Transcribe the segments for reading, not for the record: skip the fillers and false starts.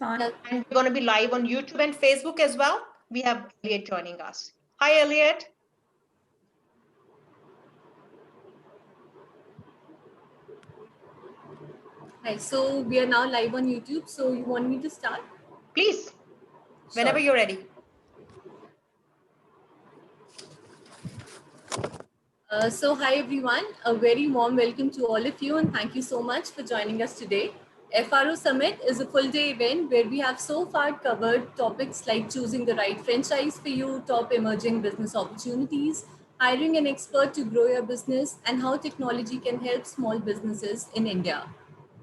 fine. And we're going to be live on YouTube and Facebook as well. We have Elliot joining us. Hi, Elliot. Hi, so we are now live on YouTube. So you want me to start? Please, whenever Sure. you're ready. So hi everyone, a very warm welcome to all of you and thank you so much for joining us today. FRO Summit is a full day event where we have so far covered topics like choosing the right franchise for you, top emerging business opportunities, hiring an expert to grow your business, and how technology can help small businesses in India.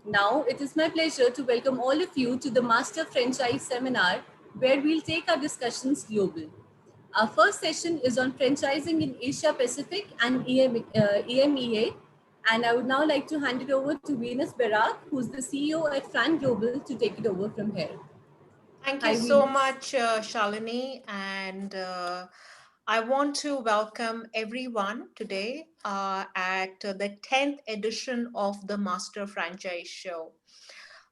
Now, it is my pleasure to welcome all of you to the Master Franchise Seminar, where we'll take our discussions global. Our first session is on franchising in Asia Pacific and EMEA. And I would now like to hand it over to Venus Barak, who's the CEO at Fran Global, to take it over from here. Thank you so much, Shalini. And I want to welcome everyone today at the 10th edition of the Master Franchise Show.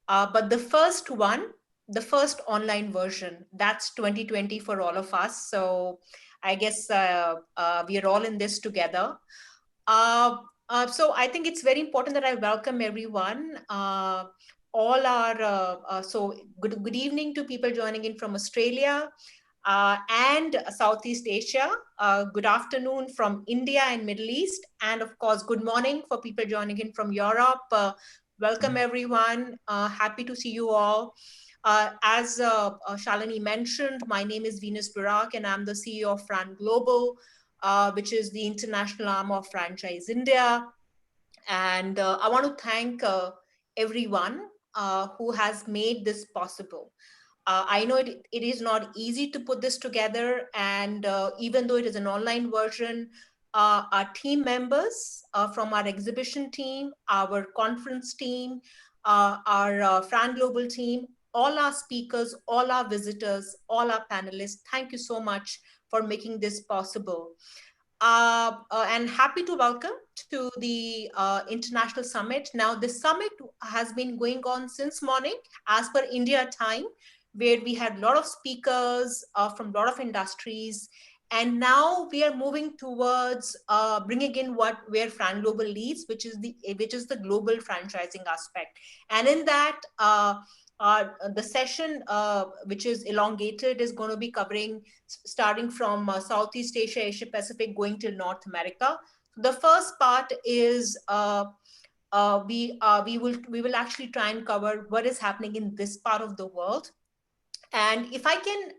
But the first one, the first online version, that's 2020 for all of us. So I guess we are all in this together. So I think it's very important that I welcome everyone. All our so good evening to people joining in from Australia and Southeast Asia. Good afternoon from India and Middle East, and of course, good morning for people joining in from Europe. Welcome everyone. Happy to see you all. As Shalini mentioned, my name is Venus Barak, and I'm the CEO of Fran Global, which is the international arm of Franchise India. And I want to thank everyone who has made this possible. I know it is not easy to put this together, and even though it is an online version, our team members from our exhibition team, our conference team, our Fran Global team, all our speakers, all our visitors, all our panelists, thank you so much for making this possible. And happy to welcome to the International Summit. Now, this summit has been going on since morning as per India time, where we had a lot of speakers from a lot of industries. And now we are moving towards bringing in where Fran Global leads, which is the global franchising aspect. And in that, the session, which is elongated, is going to be covering starting from Southeast Asia, Asia Pacific, going till North America. The first part is we will actually try and cover what is happening in this part of the world. And if I can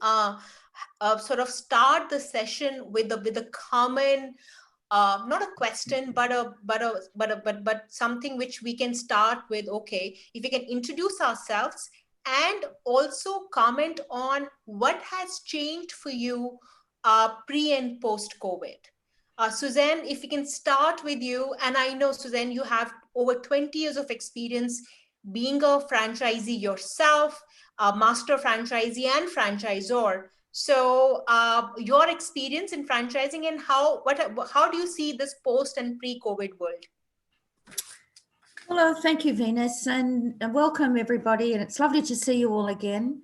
sort of start the session with a common, not a question, but something which we can start with. Okay, if we can introduce ourselves and also comment on what has changed for you pre and post COVID. Suzanne, if we can start with you, and I know, Suzanne, you have over 20 years of experience being a franchisee yourself, a master franchisee and franchisor. So your experience in franchising and how do you see this post and pre-COVID world? Hello, thank you, Venus, and welcome everybody. And it's lovely to see you all again.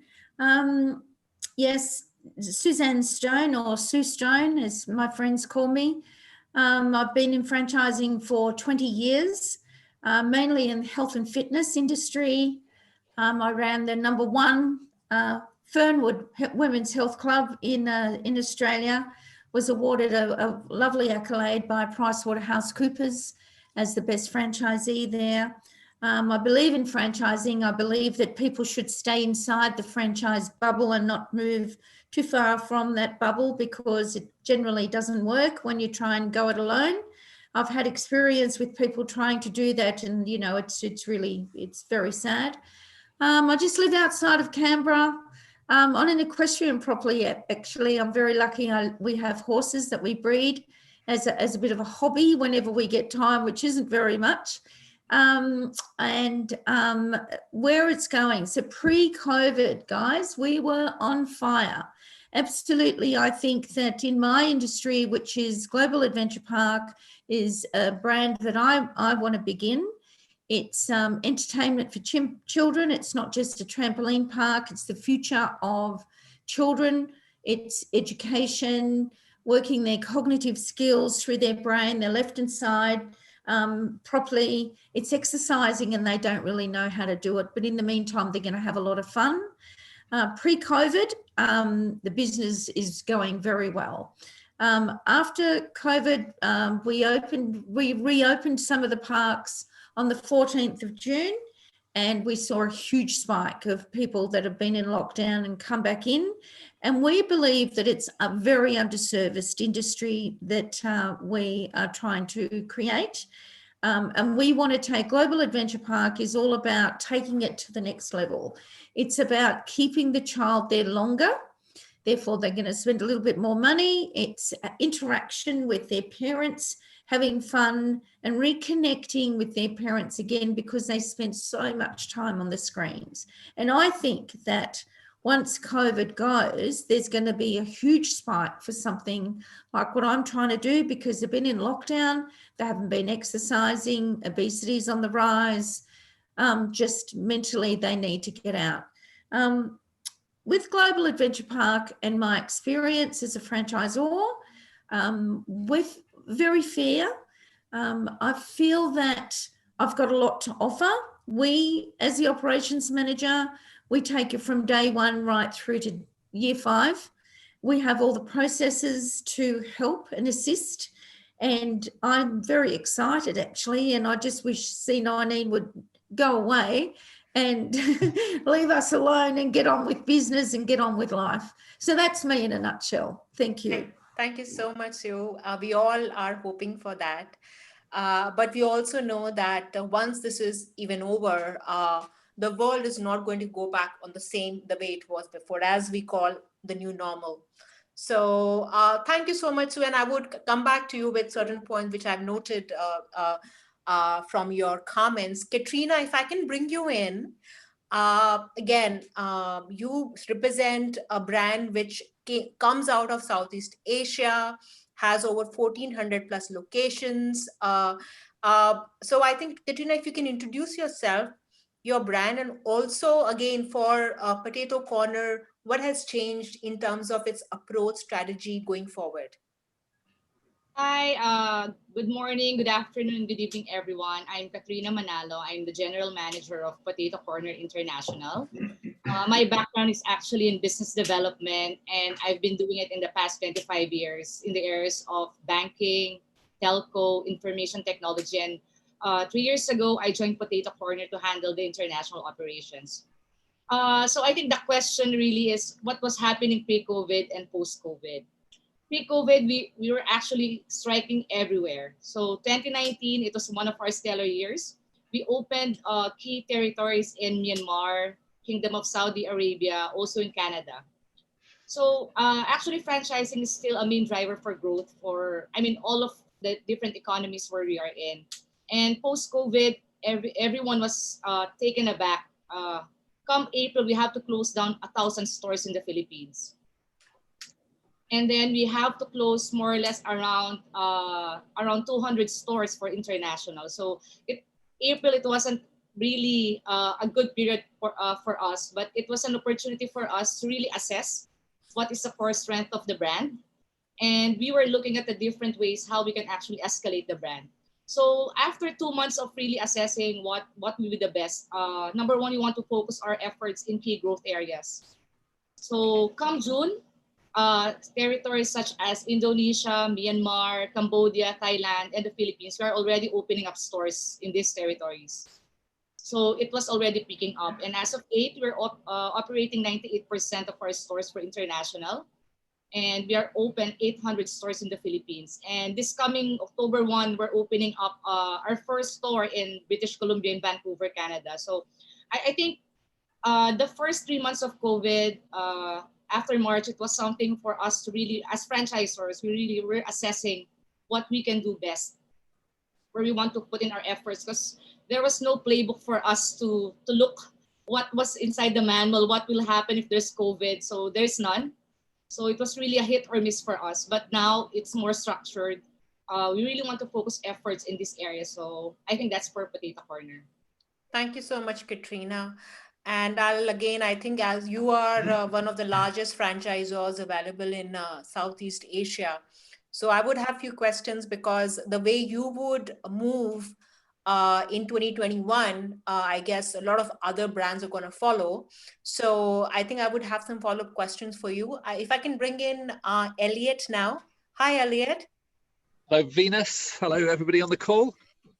Yes, Suzanne Stone, or Sue Stone, as my friends call me. I've been in franchising for 20 years, mainly in the health and fitness industry. I ran the #1 Fernwood Women's Health Club in Australia, was awarded a lovely accolade by PricewaterhouseCoopers as the best franchisee there. I believe in franchising. I believe that people should stay inside the franchise bubble and not move too far from that bubble, because it generally doesn't work when you try and go it alone. I've had experience with people trying to do that, and you know, it's very sad. I just live outside of Canberra, on an equestrian property. Actually, I'm very lucky. We have horses that we breed as a bit of a hobby whenever we get time, which isn't very much. Where it's going. So pre-COVID, guys, we were on fire. Absolutely. I think that in my industry, which is Global Adventure Park, is a brand that I want to begin. It's entertainment for children. It's not just a trampoline park. It's the future of children. It's education, working their cognitive skills through their brain, their left hand side properly. It's exercising and they don't really know how to do it. But in the meantime, they're going to have a lot of fun. Pre-COVID, the business is going very well. After COVID, we reopened some of the parks on the 14th of June, and we saw a huge spike of people that have been in lockdown and come back in. And we believe that it's a very underserviced industry that we are trying to create. And we want to take Global Adventure Park is all about taking it to the next level. It's about keeping the child there longer. Therefore, they're going to spend a little bit more money. It's interaction with their parents, having fun and reconnecting with their parents again because they spend so much time on the screens. And I think that once COVID goes, there's going to be a huge spike for something like what I'm trying to do because they've been in lockdown, they haven't been exercising, obesity is on the rise, just mentally they need to get out. With Global Adventure Park and my experience as a franchisor, with very fair, I feel that I've got a lot to offer. We, as the operations manager, we take it from day one right through to year 5. We have all the processes to help and assist. And I'm very excited actually. And I just wish C19 would go away and leave us alone and get on with business and get on with life. So that's me in a nutshell. Thank you. Thank you so much, Sue. We all are hoping for that. But we also know that once this is even over, the world is not going to go back on the way it was before, as we call the new normal. So thank you so much, Sue. And I would come back to you with certain points which I've noted from your comments. Katrina, if I can bring you in. Again, you represent a brand which comes out of Southeast Asia, has over 1,400 plus locations. So I think, Katrina, if you can introduce yourself, your brand, and also again for Potato Corner, what has changed in terms of its approach strategy going forward? Hi, good morning, good afternoon, good evening, everyone. I'm Katrina Manalo. I'm the General Manager of Potato Corner International. My background is actually in business development, and I've been doing it in the past 25 years in the areas of banking, telco, information technology. And 3 years ago, I joined Potato Corner to handle the international operations. So I think the question really is what was happening pre-COVID and post-COVID. Pre-COVID, we were actually striking everywhere. So 2019, it was one of our stellar years. We opened key territories in Myanmar, Kingdom of Saudi Arabia, also in Canada. So actually franchising is still a main driver for growth for, all of the different economies where we are in. And post-COVID, everyone was taken aback. Come April, we have to close down 1,000 stores in the Philippines. And then we have to close more or less around 200 stores for international. So April, it wasn't really a good period for us, but it was an opportunity for us to really assess what is the core strength of the brand. And we were looking at the different ways how we can actually escalate the brand. So after 2 months of really assessing what will be the best, number one, we want to focus our efforts in key growth areas. So come June, territories such as Indonesia, Myanmar, Cambodia, Thailand, and the Philippines, we are already opening up stores in these territories. So it was already picking up. And as of 8, we're operating 98% of our stores for international. And we are open 800 stores in the Philippines. And this coming October 1, we're opening up our first store in British Columbia in Vancouver, Canada. So I think the first 3 months of COVID, after March, it was something for us to really, as franchisors, we're assessing what we can do best, where we want to put in our efforts, because there was no playbook for us to look what was inside the manual, what will happen if there's COVID. So there's none. So it was really a hit or miss for us. But now it's more structured. We really want to focus efforts in this area. So I think that's for Potato Corner. Thank you so much, Katrina. And I think as you are one of the largest franchisors available in Southeast Asia, so I would have few questions, because the way you would move in 2021, I guess a lot of other brands are going to follow. So I think I would have some follow-up questions for you. If I can bring in Elliot now. Hi, Elliot. Hello, Venus. Hello, everybody on the call.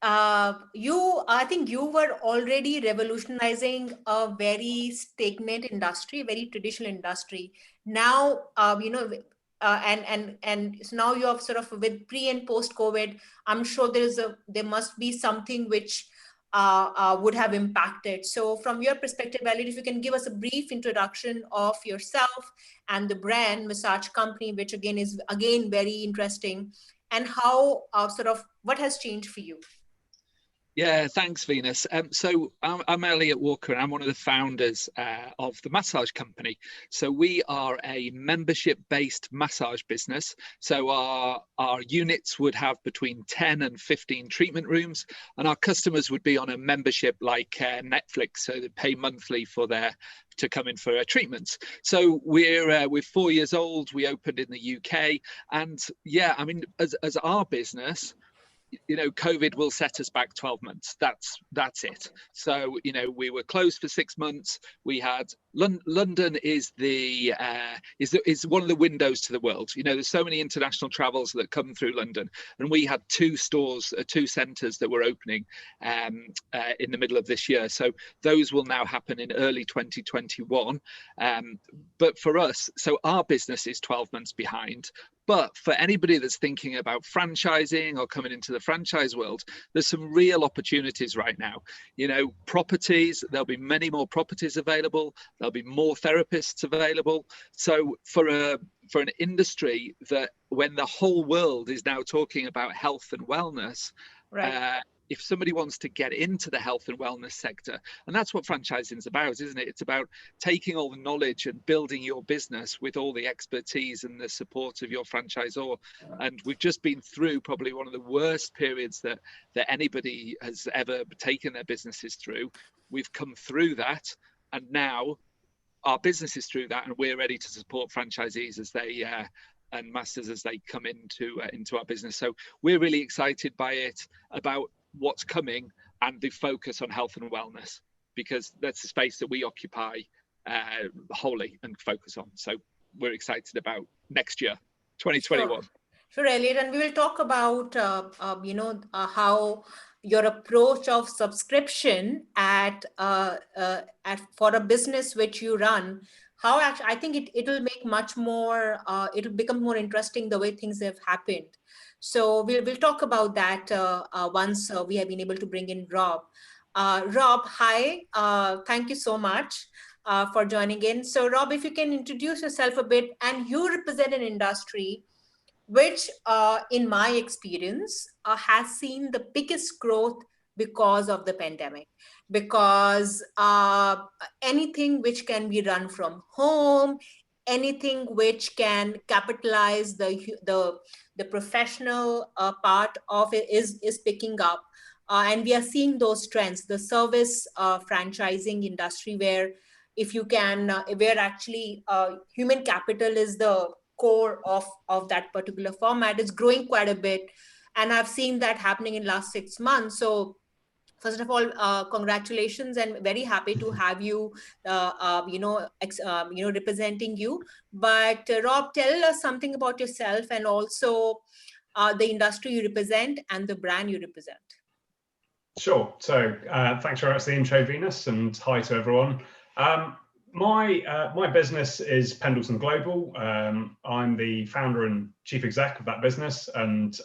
I think you were already revolutionizing a very stagnant industry, very traditional industry. Now, and so now you have sort of, with pre and post COVID, I'm sure there must be something which would have impacted. So from your perspective, Elliot, if you can give us a brief introduction of yourself and the brand Massage Company, which again is very interesting, and how what has changed for you? Yeah, thanks, Venus. So I'm Elliot Walker, and I'm one of the founders of the Massage Company. So we are a membership-based massage business. So our units would have between 10 and 15 treatment rooms, and our customers would be on a membership like Netflix, so they pay monthly to come in for treatments. So we're 4 years old. We opened in the UK, and yeah, I mean, as our business, you know, COVID will set us back 12 months. That's it. So, you know, we were closed for 6 months. We had London is one of the windows to the world. You know, there's so many international travels that come through London, and we had 2 stores, 2 centres that were opening in the middle of this year. So those will now happen in early 2021. But for us, so our business is 12 months behind. But for anybody that's thinking about franchising or coming into the franchise world, there's some real opportunities right now. You know, properties, there'll be many more properties available. There'll be more therapists available. So for an industry that, when the whole world is now talking about health and wellness, right. If somebody wants to get into the health and wellness sector, and that's what franchising is about, isn't it? It's about taking all the knowledge and building your business with all the expertise and the support of your franchisor. And we've just been through probably one of the worst periods that anybody has ever taken their businesses through. We've come through that, and now our business is through that, and we're ready to support franchisees as they and masters as they come into our business. So we're really excited by it, about what's coming, and the focus on health and wellness, because that's the space that we occupy wholly and focus on. So we're excited about next year, 2021. Sure, Elliot, and we will talk about how your approach of subscription for a business which you run, how actually I think it will make much more, it'll become more interesting the way things have happened. So we'll talk about that once we have been able to bring in Rob. Rob, hi, thank you so much for joining in. So Rob, if you can introduce yourself a bit, and you represent an industry which in my experience has seen the biggest growth because of the pandemic, because anything which can be run from home, anything which can capitalize the professional part of it is picking up, and we are seeing those trends. The service franchising industry, where if you can where actually human capital is the core of that particular format, is growing quite a bit, and I've seen that happening in last 6 months. So first of all, congratulations, and very happy to have you representing you. But Rob, tell us something about yourself, and also the industry you represent and the brand you represent. Sure. So thanks very much for the intro, Venus, and hi to everyone. My business is Pendleton Global. I'm the founder and chief exec of that business, and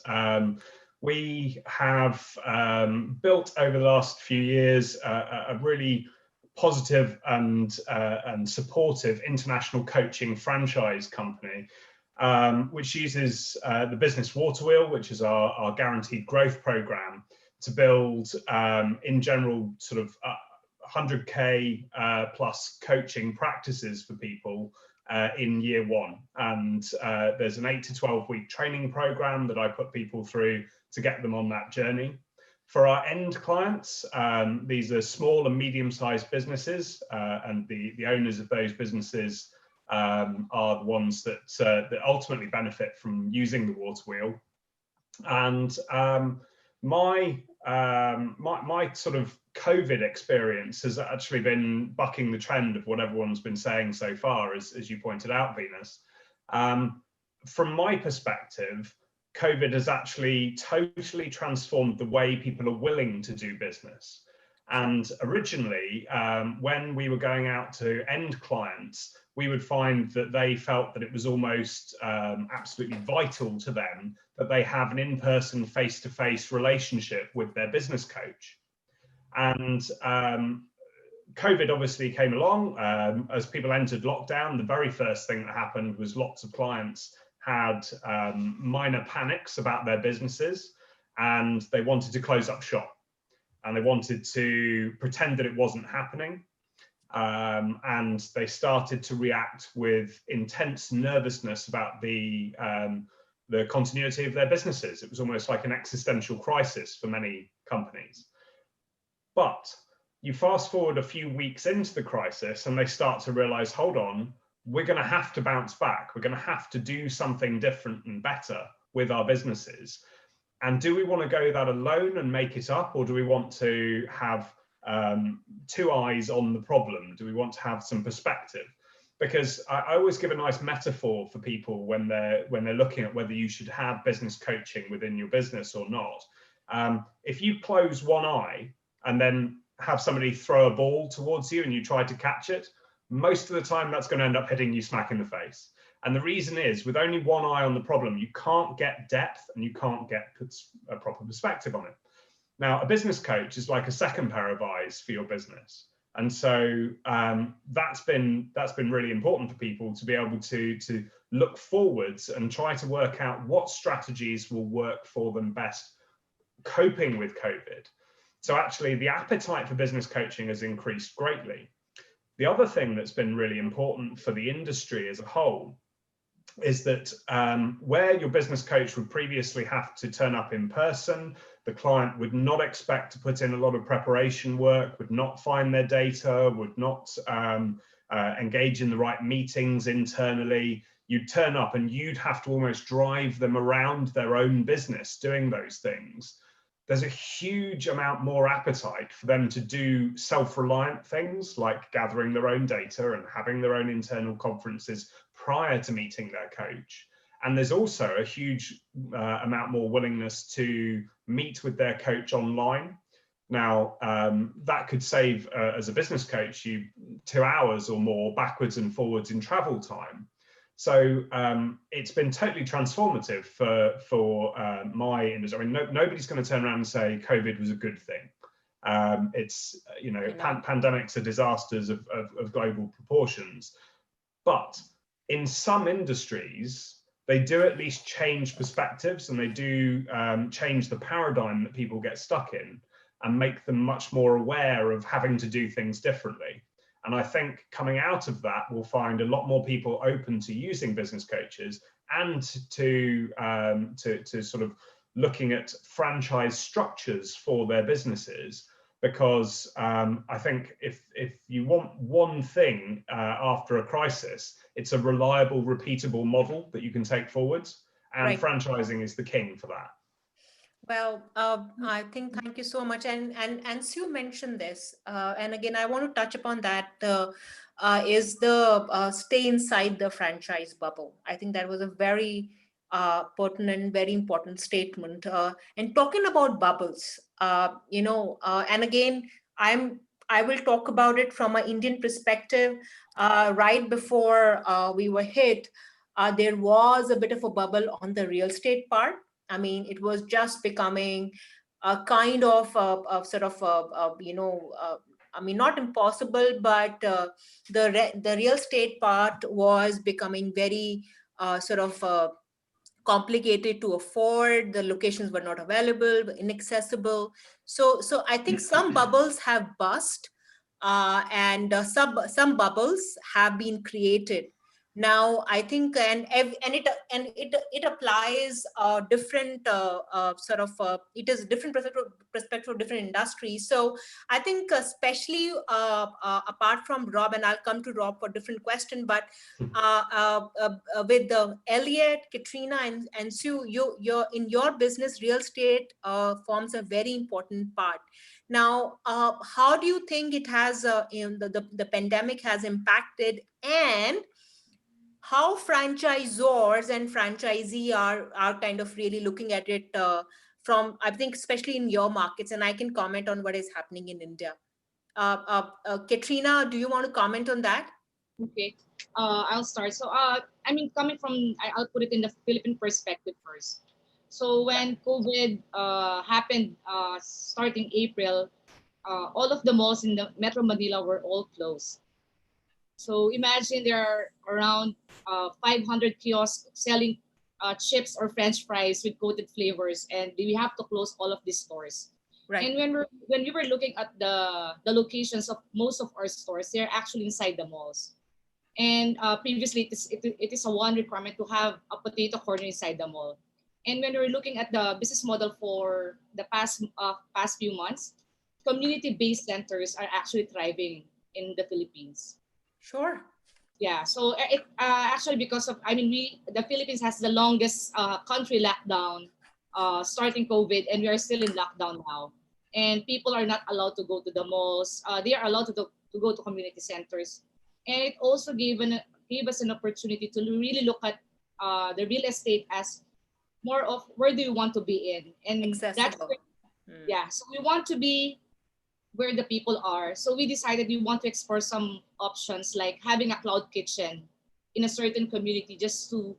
we have built over the last few years a really positive and supportive international coaching franchise company, which uses the business water wheel, which is our guaranteed growth program, to build in general sort of 100K plus coaching practices for people in year 1. And there's an 8 to 12 week training program that I put people through to get them on that journey. For our end clients, these are small and medium-sized businesses, and the owners of those businesses are the ones that ultimately benefit from using the water wheel. And my sort of COVID experience has actually been bucking the trend of what everyone's been saying so far, as you pointed out, Venus. From my perspective, COVID has actually totally transformed the way people are willing to do business. And originally, when we were going out to end clients, we would find that they felt that it was almost absolutely vital to them that they have an in-person, face-to-face relationship with their business coach. And COVID obviously came along. As people entered lockdown, the very first thing that happened was lots of clients had minor panics about their businesses, and they wanted to close up shop, and they wanted to pretend that it wasn't happening. And they started to react with intense nervousness about the continuity of their businesses. It was almost like an existential crisis for many companies. But you fast forward a few weeks into the crisis and they start to realize, hold on, we're going to have to bounce back. We're going to have to do something different and better with our businesses. And do we want to go that alone and make it up, or do we want to have two eyes on the problem? Do we want to have some perspective? Because I always give a nice metaphor for people when they're looking at whether you should have business coaching within your business or not. If you close one eye and then have somebody throw a ball towards you and you try to catch it, most of the time that's going to end up hitting you smack in the face. And the reason is, with only one eye on the problem, you can't get depth and you can't get a proper perspective on it. Now, a business coach is like a second pair of eyes for your business. And so that's been really important for people to be able to look forwards and try to work out what strategies will work for them best coping with COVID. So actually, the appetite for business coaching has increased greatly. The other thing that's been really important for the industry as a whole is that where your business coach would previously have to turn up in person, the client would not expect to put in a lot of preparation work, would not find their data, would not engage in the right meetings internally. You'd turn up and you'd have to almost drive them around their own business doing those things. There's a huge amount more appetite for them to do self-reliant things like gathering their own data and having their own internal conferences prior to meeting their coach. And there's also a huge amount more willingness to meet with their coach online. Now, that could save, as a business coach, you 2 hours or more backwards and forwards in travel time. So it's been totally transformative for my industry. I mean, nobody's going to turn around and say COVID was a good thing. It's, you know, pandemics are disasters of global proportions. But in some industries, they do at least change perspectives, and they do change the paradigm that people get stuck in and make them much more aware of having to do things differently. And I think coming out of that, we'll find a lot more people open to using business coaches and to sort of looking at franchise structures for their businesses. Because I think if you want one thing after a crisis, it's a reliable, repeatable model that you can take forwards. And right. Franchising is the king for that. Well, I think thank you so much. And Sue mentioned this. And again, I want to touch upon that is the stay inside the franchise bubble. I think that was a very pertinent, very important statement. And talking about bubbles, you know, and again, I will talk about it from an Indian perspective. Right before we were hit, there was a bit of a bubble on the real estate part. I mean, it was just becoming a kind of sort of, you know, I mean, not impossible, but the real estate part was becoming very sort of complicated to afford. The locations were not available, inaccessible. So I think some bubbles have burst and some bubbles have been created. Now, I think, and it applies different it is different perspective for different industries. So I think, especially apart from Rob, and I'll come to Rob for different question, but with Elliot, Katrina, and Sue, you're in your business, real estate forms a very important part. Now, how do you think it has the pandemic has impacted, and how franchisors and franchisee are kind of really looking at it from, I think, especially in your markets, and I can comment on what is happening in India. Katrina, do you want to comment on that? Okay, I'll start. So, I mean, coming from, I'll put it in the Philippine perspective first. So when COVID happened, starting April, all of the malls in the Metro Manila were all closed. So imagine there are around 500 kiosks selling chips or French fries with coated flavors, and we have to close all of these stores. Right. And when we were looking at the locations of most of our stores, they're actually inside the malls. And previously, it is a one requirement to have a potato corner inside the mall. And when we were looking at the business model for the past few months, community-based centers are actually thriving in the Philippines. Sure. Yeah. So it actually, because of, I mean, the Philippines has the longest country lockdown starting COVID, and we are still in lockdown now. And people are not allowed to go to the malls. They are allowed to go to community centers. And it also gave us an opportunity to really look at the real estate as more of where do you want to be in. And accessible. Yeah. So we want to be where the people are. So we decided we want to explore some options like having a cloud kitchen in a certain community, just to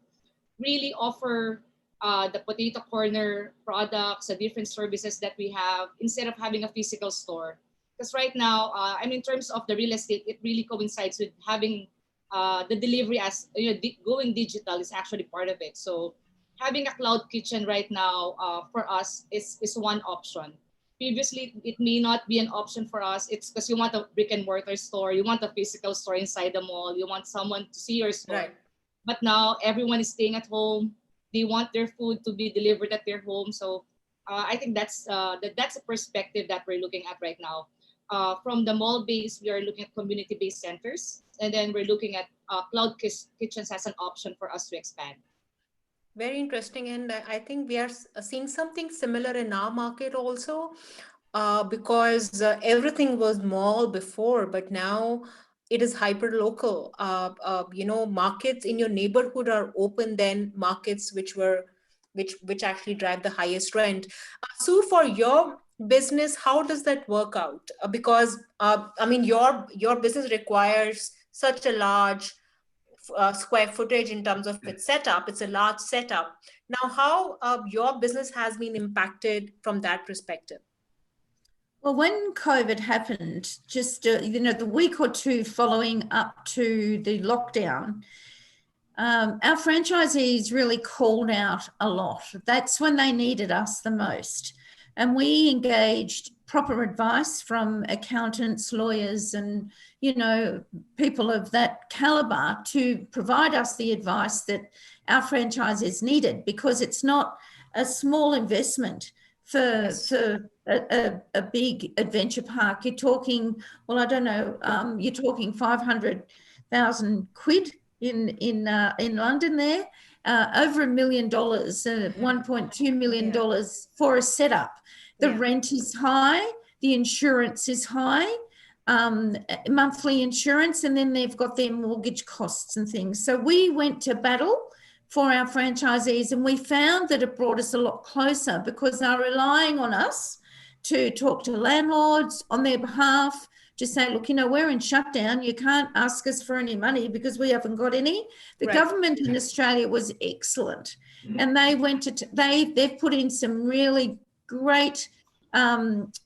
really offer the potato corner products, the different services that we have, instead of having a physical store. Because right now, I mean, in terms of the real estate, it really coincides with having the delivery as, you know, going digital is actually part of it. So having a cloud kitchen right now for us is one option. Previously, it may not be an option for us. It's because you want a brick and mortar store, you want a physical store inside the mall, you want someone to see your store. Right. But now everyone is staying at home. They want their food to be delivered at their home. So I think that's a perspective that we're looking at right now. From the mall base, we are looking at community-based centers, and then we're looking at cloud kitchens as an option for us to expand. Very interesting, and I think we are seeing something similar in our market also, because everything was mall before, but now it is hyper local. You know, markets in your neighborhood are open than markets which actually drive the highest rent. Sue, for your business, how does that work out? Because I mean, your business requires such a large square footage in terms of its setup. It's a large setup. Now, how your business has been impacted from that perspective? Well, when COVID happened, just you know, the week or two following up to the lockdown, our franchisees really called out a lot. That's when they needed us the most. And we engaged proper advice from accountants, lawyers, and, you know, people of that caliber to provide us the advice that our franchisees needed, because it's not a small investment for a big adventure park. You're talking, well, I don't know, you're talking 500,000 quid in London there, over $1 million, $1.2 million for a setup. The rent is high, the insurance is high, monthly insurance, and then they've got their mortgage costs and things. So we went to battle for our franchisees, and we found that it brought us a lot closer, because they're relying on us to talk to landlords on their behalf, to say, look, you know, we're in shutdown. You can't ask us for any money because we haven't got any. The government in Australia was excellent, and they went to they've put in some really great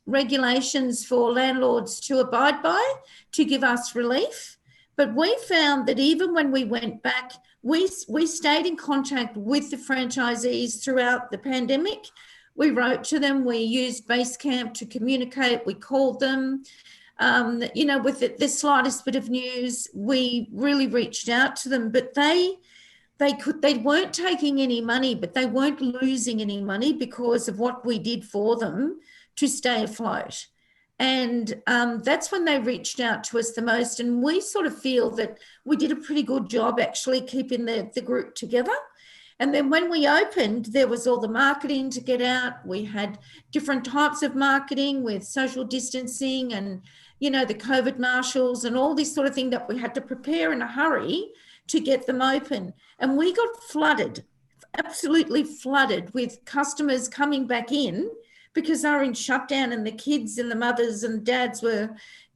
regulations for landlords to abide by, to give us relief. But we found that even when we went back, we stayed in contact with the franchisees throughout the pandemic. We wrote to them, we used Basecamp to communicate, we called them. You know, with the slightest bit of news, we really reached out to them, but they weren't taking any money, but they weren't losing any money because of what we did for them to stay afloat. And that's when they reached out to us the most. And we sort of feel that we did a pretty good job actually keeping the group together. And then when we opened, there was all the marketing to get out. We had different types of marketing with social distancing and, you know, the COVID marshals and all this sort of thing that we had to prepare in a hurry to get them open. And we got flooded, absolutely flooded with customers coming back in because they were in shutdown and the kids and the mothers and dads were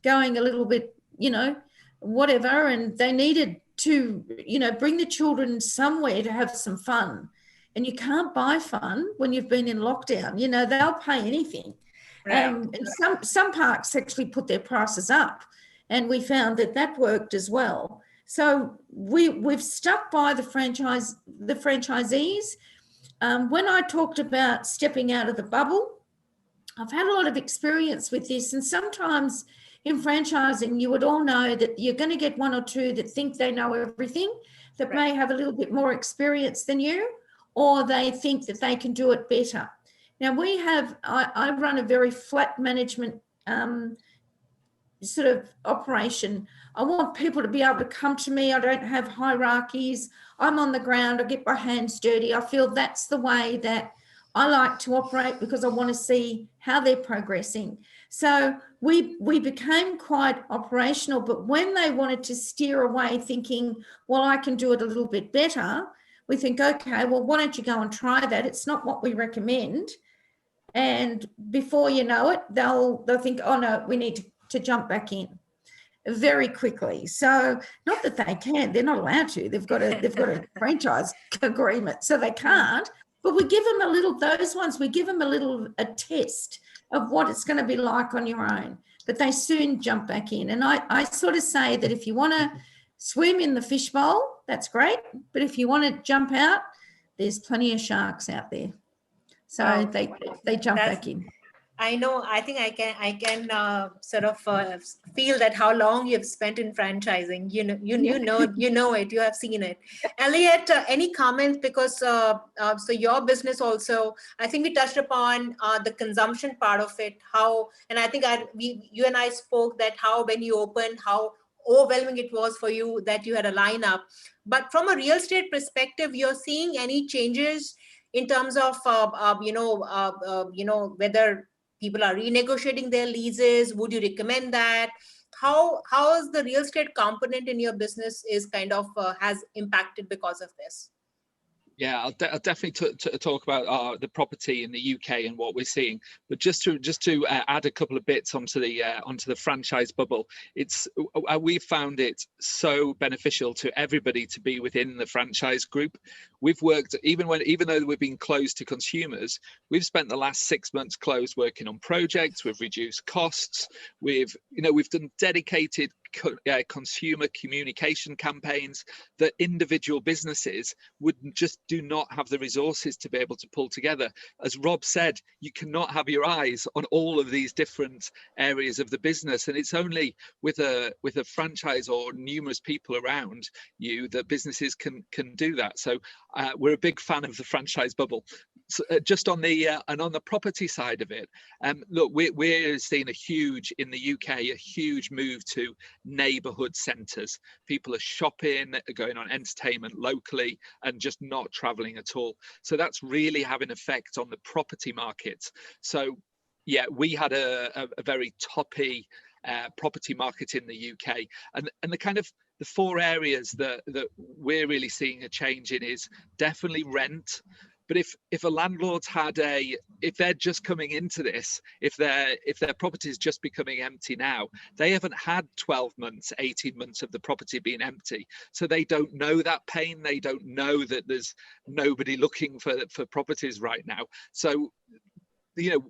going a little bit, you know, whatever, and they needed to, you know, bring the children somewhere to have some fun. And you can't buy fun when you've been in lockdown. You know, they'll pay anything. Right. And some parks actually put their prices up, and we found that that worked as well. So we've stuck by the franchisees. When I talked about stepping out of the bubble, I've had a lot of experience with this, and sometimes in franchising, you would all know that you're going to get one or two that think they know everything, that may have a little bit more experience than you, or they think that they can do it better. Now I run a very flat management sort of operation. I want people to be able to come to me. I don't have hierarchies. I'm on the ground. I get my hands dirty. I feel that's the way that I like to operate because I want to see how they're progressing. So we became quite operational, but when they wanted to steer away thinking, well, I can do it a little bit better, we think, okay, well, why don't you go and try that? It's not what we recommend. And before you know it, they'll think, oh no, we need to jump back in very quickly. So not that they can't, they're not allowed to. They've got a franchise agreement, so they can't. But we give them a test of what it's going to be like on your own. But they soon jump back in. And I sort of say that if you want to swim in the fishbowl, that's great. But if you want to jump out, there's plenty of sharks out there. So they jump back in. I know. I think I can sort of feel that how long you've spent in franchising. You know it. You have seen it. Elliot, any comments? Because so your business also. I think we touched upon the consumption part of it. How, and I think you and I spoke that how when you opened, how overwhelming it was for you that you had a lineup. But from a real estate perspective, you're seeing any changes in terms of whether people are renegotiating their leases? Would you recommend that? How is the real estate component in your business is kind of has impacted because of this? Yeah, I'll definitely talk about the property in the UK and what we're seeing. But just to add a couple of bits onto the franchise bubble, we've found it so beneficial to everybody to be within the franchise group. We've worked even though we've been closed to consumers, we've spent the last 6 months closed working on projects. We've reduced costs. We've done dedicated consumer communication campaigns that individual businesses do not have the resources to be able to pull together. As Rob said, you cannot have your eyes on all of these different areas of the business, and it's only with a franchise or numerous people around you that businesses can do that. So we're a big fan of the franchise bubble. So, just on the property side of it, look, we're seeing a huge move to neighborhood centers. People are shopping, going on entertainment locally, and just not traveling at all. So that's really having an effect on the property market. So yeah, we had a very toppy property market in the UK, and the kind of the four areas that we're really seeing a change in is definitely rent. But if a landlord's if they're just coming into this, if their property is just becoming empty now, they haven't had 12 months, 18 months of the property being empty. So they don't know that pain. They don't know that there's nobody looking for properties right now. So,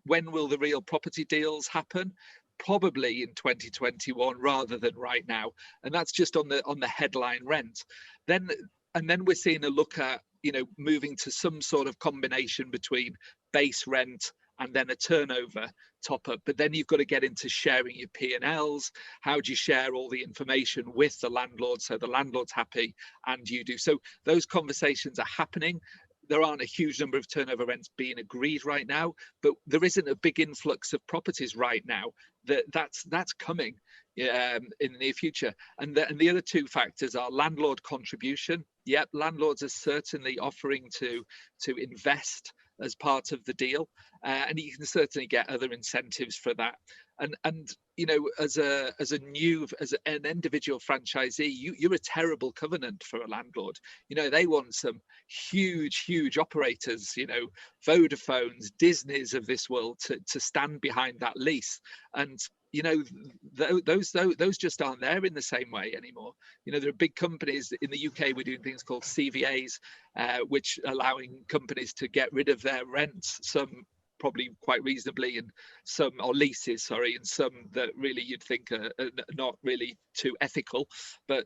when will the real property deals happen? Probably in 2021 rather than right now. And that's just on the headline rent. Then we're seeing a look at moving to some sort of combination between base rent and then a turnover top up. But then you've got to get into sharing your P&Ls. How do you share all the information with the landlord so the landlord's happy and you do? So those conversations are happening. There aren't a huge number of turnover rents being agreed right now, but there isn't a big influx of properties right now. That's coming in the near future. And the other two factors are landlord contribution. Yep, landlords are certainly offering to invest as part of the deal, and you can certainly get other incentives for that. And you know, as an individual franchisee, you're a terrible covenant for a landlord. You know, they want some huge operators, you know, Vodafones, Disneys of this world to stand behind that lease. And you know, those just aren't there in the same way anymore. You know, there are big companies in the UK. We're doing things called CVAs, which allowing companies to get rid of their rents, some probably quite reasonably, and some, or leases, sorry, and some that really you'd think are not really too ethical, but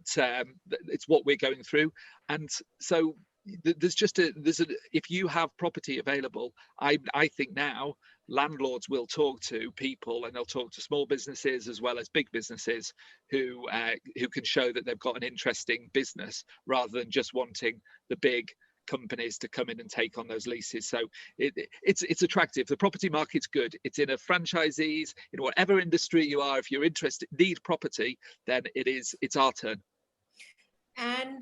it's what we're going through. And so if you have property available, I think now landlords will talk to people, and they'll talk to small businesses as well as big businesses who can show that they've got an interesting business, rather than just wanting the big companies to come in and take on those leases. So it's attractive. The property market's good. It's in a franchisees, in whatever industry you are. If you're interested, need property, then it's our turn. And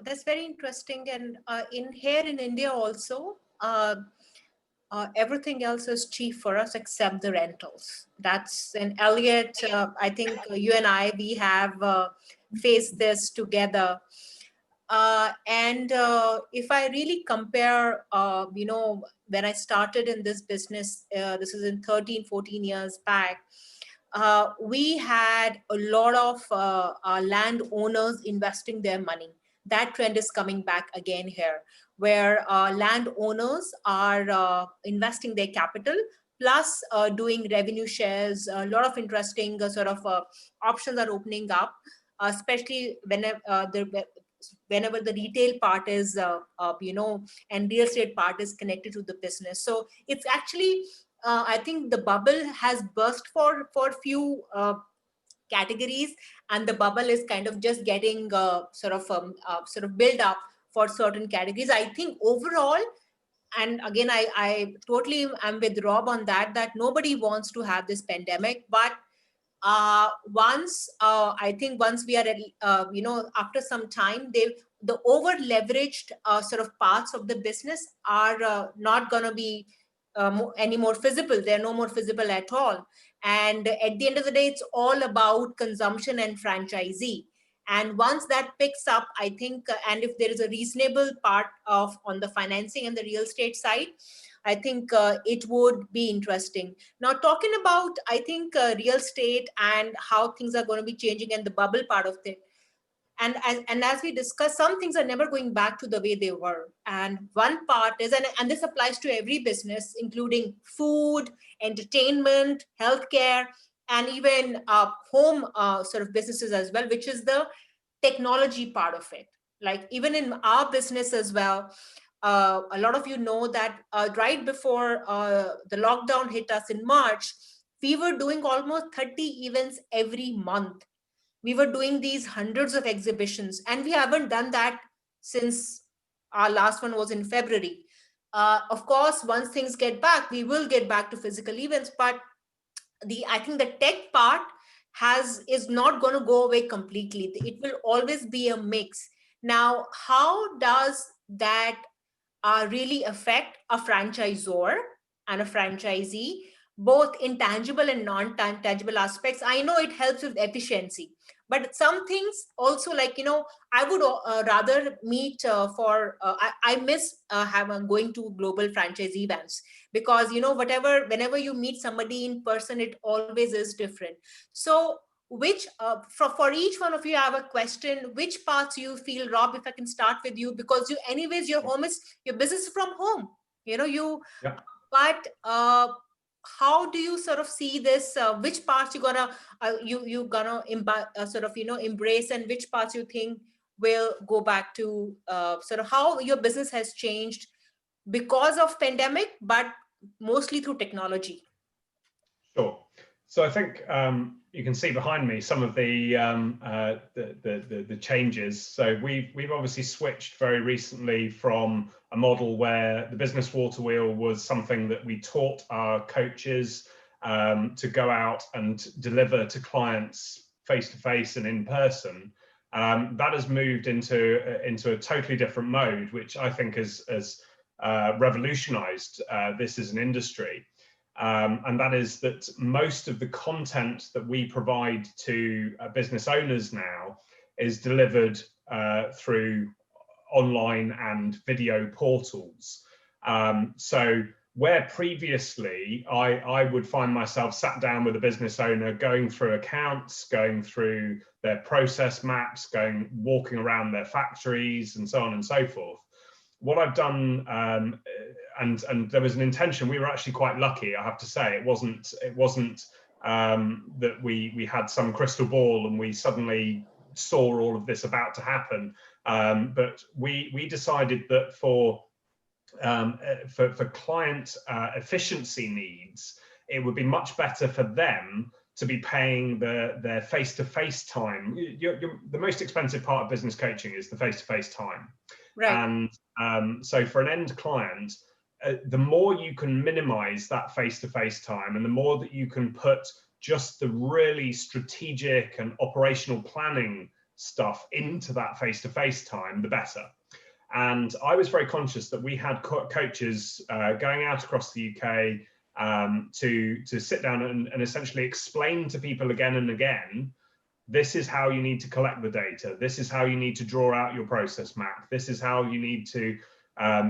that's very interesting. And here in India also, everything else is cheap for us except the rentals. That's an Elliot. I think you and I, we have faced this together. And if I really compare, you know, when I started in this business, this is in 13-14 years back, we had a lot of our landowners investing their money. That trend is coming back again here, where landowners are investing their capital, plus doing revenue shares. A lot of interesting options are opening up, especially whenever the retail part is, you know, and real estate part is connected to the business. So it's actually, I think the bubble has burst for few categories, and the bubble is kind of just getting sort of build up for certain categories. I think overall, and again, I totally am with Rob on that nobody wants to have this pandemic, but I think once we are at, you know, after some time, the over leveraged sort of parts of the business are not going to be any more feasible. They're no more feasible at all. And at the end of the day, it's all about consumption and franchisee. And once that picks up, I think, and if there is a reasonable part of on the financing and the real estate side, I think it would be interesting. Now, talking about, I think, real estate and how things are going to be changing and the bubble part of it. And as we discussed, some things are never going back to the way they were. And one part is, and this applies to every business, including food, entertainment, healthcare, and even home sort of businesses as well, which is the technology part of it. Like even in our business as well, a lot of you know that right before the lockdown hit us in March, we were doing almost 30 events every month. We were doing these hundreds of exhibitions, and we haven't done that since our last one was in February. Of course, once things get back, we will get back to physical events, but I think the tech part is not going to go away completely. It will always be a mix. Now, how does that really affect a franchisor and a franchisee, both in tangible and non-tangible aspects? I know it helps with efficiency, but some things also, like, you know, I would rather meet I miss going to global franchise events, because, you know, whenever you meet somebody in person, it always is different. So which for each one of you, I have a question. Which parts you feel, Rob, if I can start with you, because anyways, your business is from home, you know, yeah. But how do you sort of see this? Which parts you gonna sort of, you know, embrace, and which parts you think will go back to sort of how your business has changed because of pandemic, but mostly through technology? Sure. So I think you can see behind me some of the changes. So we've obviously switched very recently from a model where the business water wheel was something that we taught our coaches to go out and deliver to clients face to face and in person. That has moved into a totally different mode, which I think has revolutionized this as an industry. And that is that most of the content that we provide to business owners now is delivered through online and video portals. So where previously I would find myself sat down with a business owner, going through accounts, going through their process maps, walking around their factories and so on and so forth. What I've done, and there was an intention, we were actually quite lucky, I have to say. It wasn't that we had some crystal ball and we suddenly saw all of this about to happen. But we decided that for client efficiency needs, it would be much better for them to be paying their face-to-face time. The most expensive part of business coaching is the face-to-face time. Right. And so for an end client, the more you can minimize that face-to-face time and the more that you can put just the really strategic and operational planning stuff into that face-to-face time, the better. And I was very conscious that we had coaches going out across the UK to sit down and essentially explain to people again and again, this is how you need to collect the data. This is how you need to draw out your process map. This is how you need to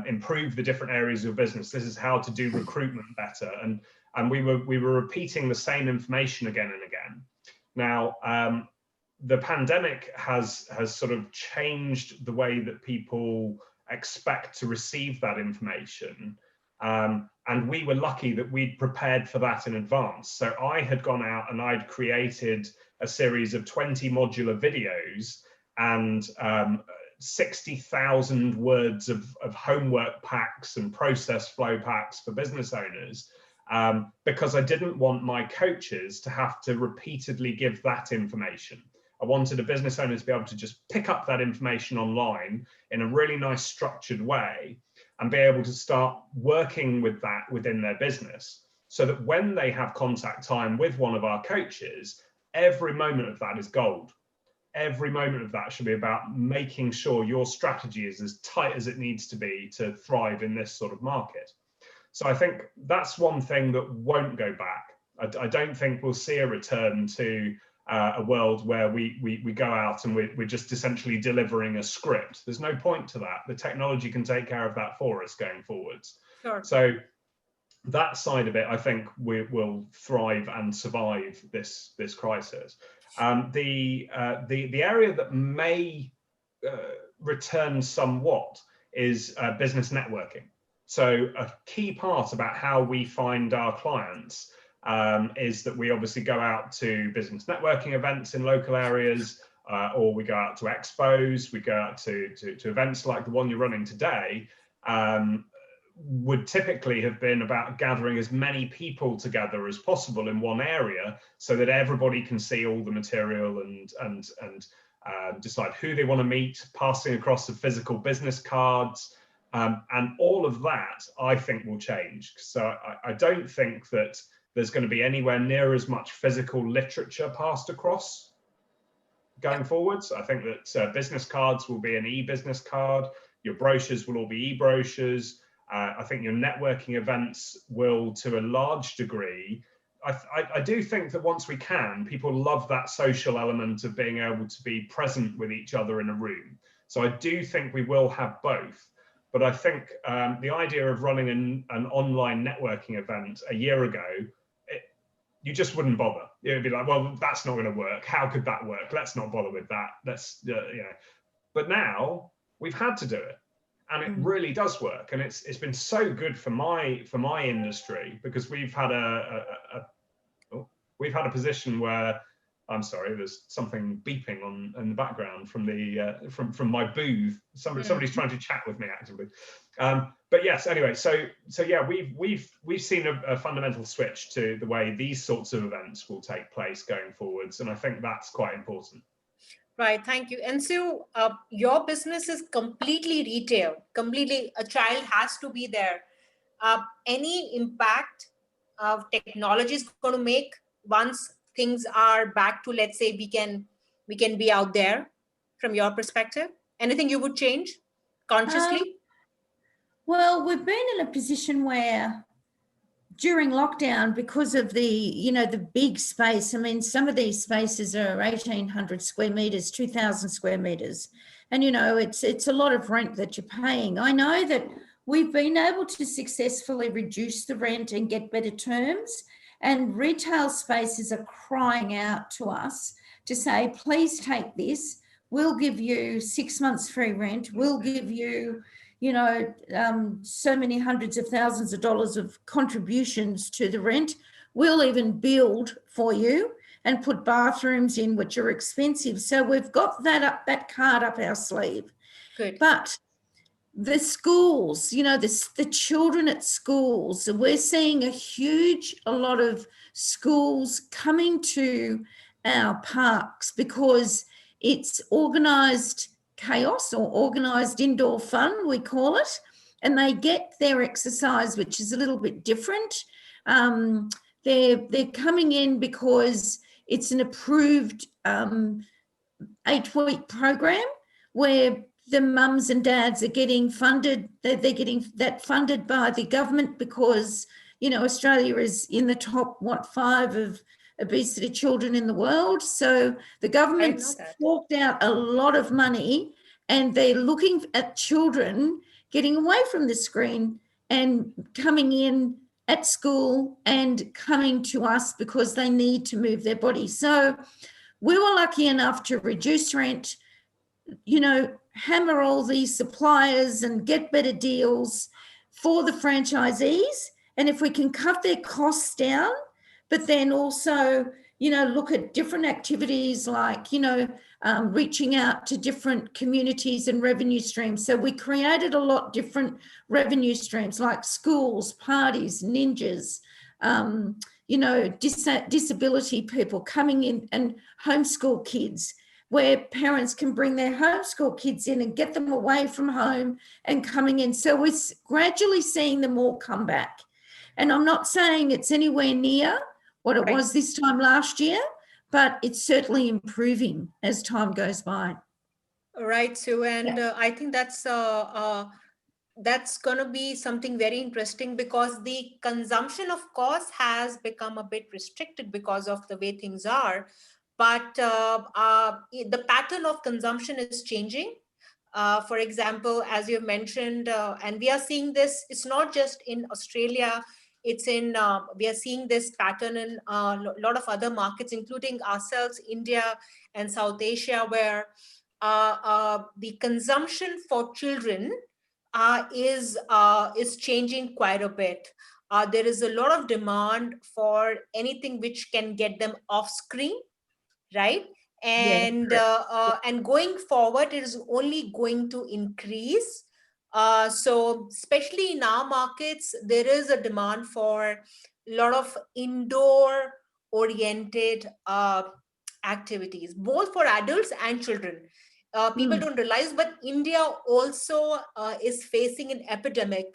improve the different areas of business. This is how to do recruitment better. And we were repeating the same information again and again. Now, the pandemic has sort of changed the way that people expect to receive that information. And we were lucky that we'd prepared for that in advance. So I had gone out and I'd created a series of 20 modular videos and 60,000 words of homework packs and process flow packs for business owners, because I didn't want my coaches to have to repeatedly give that information. I wanted a business owner to be able to just pick up that information online in a really nice structured way and be able to start working with that within their business, so that when they have contact time with one of our coaches, every moment of that is gold. Every moment of that should be about making sure your strategy is as tight as it needs to be to thrive in this sort of market. So I think that's one thing that won't go back. I don't think we'll see a return to a world where we go out and we're just essentially delivering a script. There's no point to that. The technology can take care of that for us going forwards. Sure. So that side of it, I think we will thrive and survive this crisis. The area that may return somewhat is business networking. So a key part about how we find our clients is that we obviously go out to business networking events in local areas, or we go out to expos, we go out to events like the one you're running today. Would typically have been about gathering as many people together as possible in one area so that everybody can see all the material and decide who they want to meet, passing across the physical business cards, and all of that I think will change. So I don't think that there's going to be anywhere near as much physical literature passed across going forwards. I think that business cards will be an e-business card, your brochures will all be e-brochures. I think your networking events will, to a large degree, I do think that once we can, people love that social element of being able to be present with each other in a room. So I do think we will have both. But I think the idea of running an online networking event a year ago, you just wouldn't bother. It would be like, well, that's not going to work. How could that work? Let's not bother with that. Let's, you know. But now we've had to do it. And it really does work, and it's been so good for my industry, because we've had a position where I'm sorry, there's something beeping on in the background from the from my booth. Somebody's trying to chat with me actively. But yes, anyway, so yeah, we've seen a fundamental switch to the way these sorts of events will take place going forwards, and I think that's quite important. Right, thank you. And so your business is completely retail, completely a child has to be there. Any impact of technology is going to make once things are back to, let's say, we can be out there from your perspective? Anything you would change consciously? Well, we've been in a position where during lockdown, because of the, the big space, I mean, some of these spaces are 1,800 square meters, 2,000 square meters. And, it's a lot of rent that you're paying. I know that we've been able to successfully reduce the rent and get better terms. And retail spaces are crying out to us to say, please take this. We'll give you 6 months free rent. We'll give you so many hundreds of thousands of dollars of contributions to the rent. We'll even build for you and put bathrooms in, which are expensive. So we've got that card up our sleeve. Good. But the schools, the children at schools, we're seeing a lot of schools coming to our parks because it's organised chaos or organised indoor fun, we call it, and they get their exercise, which is a little bit different. They're coming in because it's an approved 8-week program where the mums and dads are getting funded. They're getting that funded by the government because, Australia is in the top, 5 of obesity children in the world. So the government's forked out a lot of money and they're looking at children getting away from the screen and coming in at school and coming to us because they need to move their body. So we were lucky enough to reduce rent, hammer all these suppliers and get better deals for the franchisees. And if we can cut their costs down, but then also, look at different activities like, reaching out to different communities and revenue streams. So we created a lot different revenue streams like schools, parties, ninjas, disability people coming in and homeschool kids, where parents can bring their homeschool kids in and get them away from home and coming in. So we're gradually seeing them all come back. And I'm not saying it's anywhere near what it was this time last year, but it's certainly improving as time goes by. Right, Sue, and I think that's going to be something very interesting because the consumption, of course, has become a bit restricted because of the way things are. But the pattern of consumption is changing. For example, as you mentioned, and we are seeing this, it's not just in Australia, it's in, we are seeing this pattern in a lot of other markets, including ourselves, India and South Asia, where the consumption for children is changing quite a bit. There is a lot of demand for anything which can get them off screen, right? And and going forward, it is only going to increase. So especially in our markets, there is a demand for a lot of indoor oriented activities, both for adults and children. People don't realize, but India also is facing an epidemic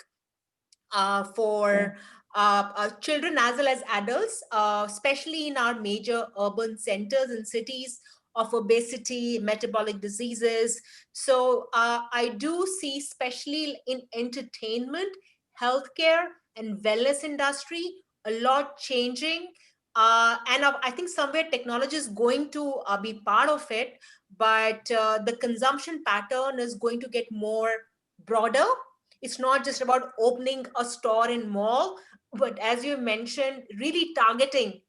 for children as well as adults, especially in our major urban centers and cities, of obesity, metabolic diseases. So I do see, especially in entertainment, healthcare, and wellness industry, a lot changing. And I think somewhere technology is going to be part of it, but the consumption pattern is going to get more broader. It's not just about opening a store in mall, but as you mentioned, really targeting.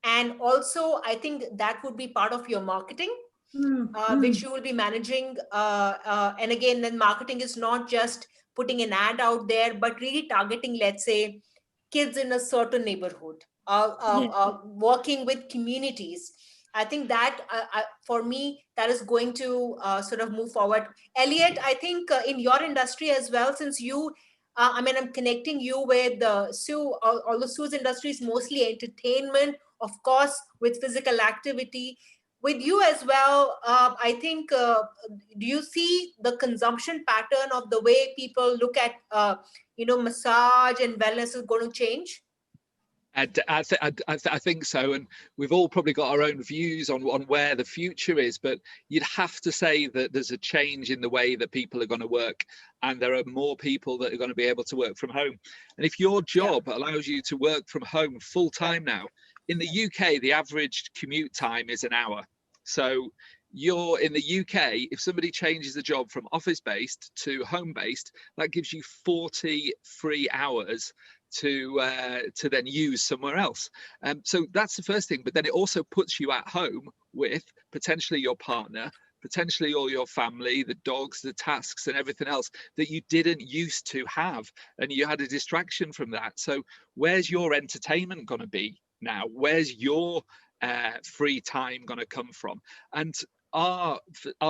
And also, I think that would be part of your marketing, which you will be managing. And again, then marketing is not just putting an ad out there, but really targeting, let's say, kids in a certain neighborhood, working with communities. I think that for me, that is going to sort of move forward. Elliot, I think in your industry as well, since you, I mean, I'm connecting you with Sue, although Sue's industry is mostly entertainment, of course, with physical activity. With you as well, I think, do you see the consumption pattern of the way people look at, massage and wellness is going to change? I think so, and we've all probably got our own views on where the future is, but you'd have to say that there's a change in the way that people are going to work, and there are more people that are going to be able to work from home. And if your job allows you to work from home full time now, in the UK, the average commute time is an hour. So you're in the UK, if somebody changes the job from office-based to home-based, that gives you 40 free hours to then use somewhere else. So that's the first thing, but then it also puts you at home with potentially your partner, potentially all your family, the dogs, the tasks and everything else that you didn't used to have, and you had a distraction from that. So where's your entertainment going to be now? Where's your free time going to come from? And our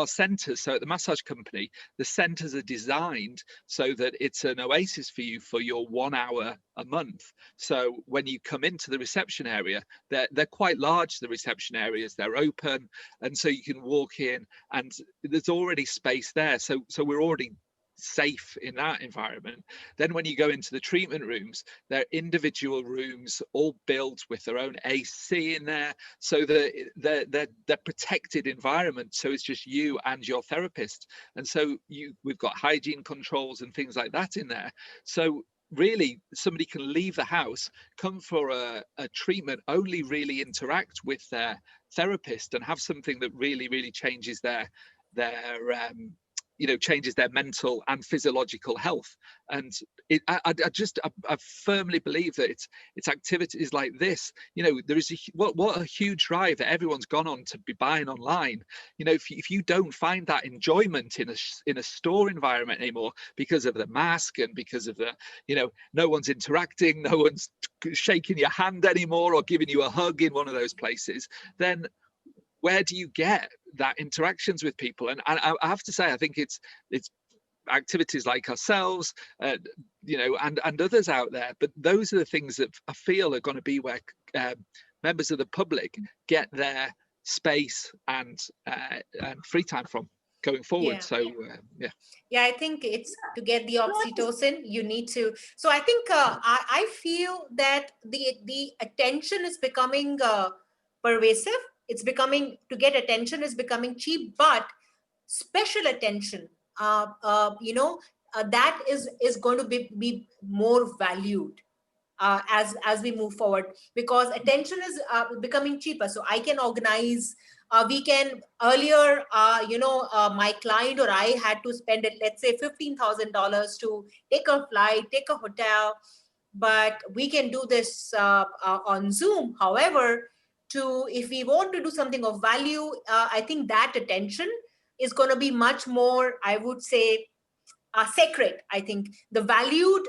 centers, so at the massage company, the centers are designed so that it's an oasis for you for your 1 hour a month. So when you come into the reception area, they're quite large, the reception areas, they're open, and so you can walk in and there's already space there. So we're already safe in that environment. Then when you go into the treatment rooms, they're individual rooms all built with their own AC in there, so they're protected environment, so it's just you and your therapist. And so we've got hygiene controls and things like that in there, so really somebody can leave the house, come for a treatment, only really interact with their therapist and have something that really changes their changes their mental and physiological health. And I firmly believe that it's activities like this. There is what a huge drive that everyone's gone on to be buying online. If you don't find that enjoyment in a store environment anymore because of the mask and because of the no one's interacting, no one's shaking your hand anymore or giving you a hug in one of those places, then where do you get that interactions with people? And I have to say, I think it's activities like ourselves, and others out there. But those are the things that I feel are going to be where members of the public get their space and free time from going forward. Yeah, I think it's to get the oxytocin, you need to. So I think I feel that the attention is becoming pervasive. It's becoming, to get attention is becoming cheap, but special attention, that is going to be more valued as we move forward, because attention is becoming cheaper. So I can organize, we can earlier, my client or I had to spend it, let's say $15,000 to take a flight, take a hotel, but we can do this on Zoom. However, if we want to do something of value, I think that attention is going to be much more, I would say, sacred. I think the valued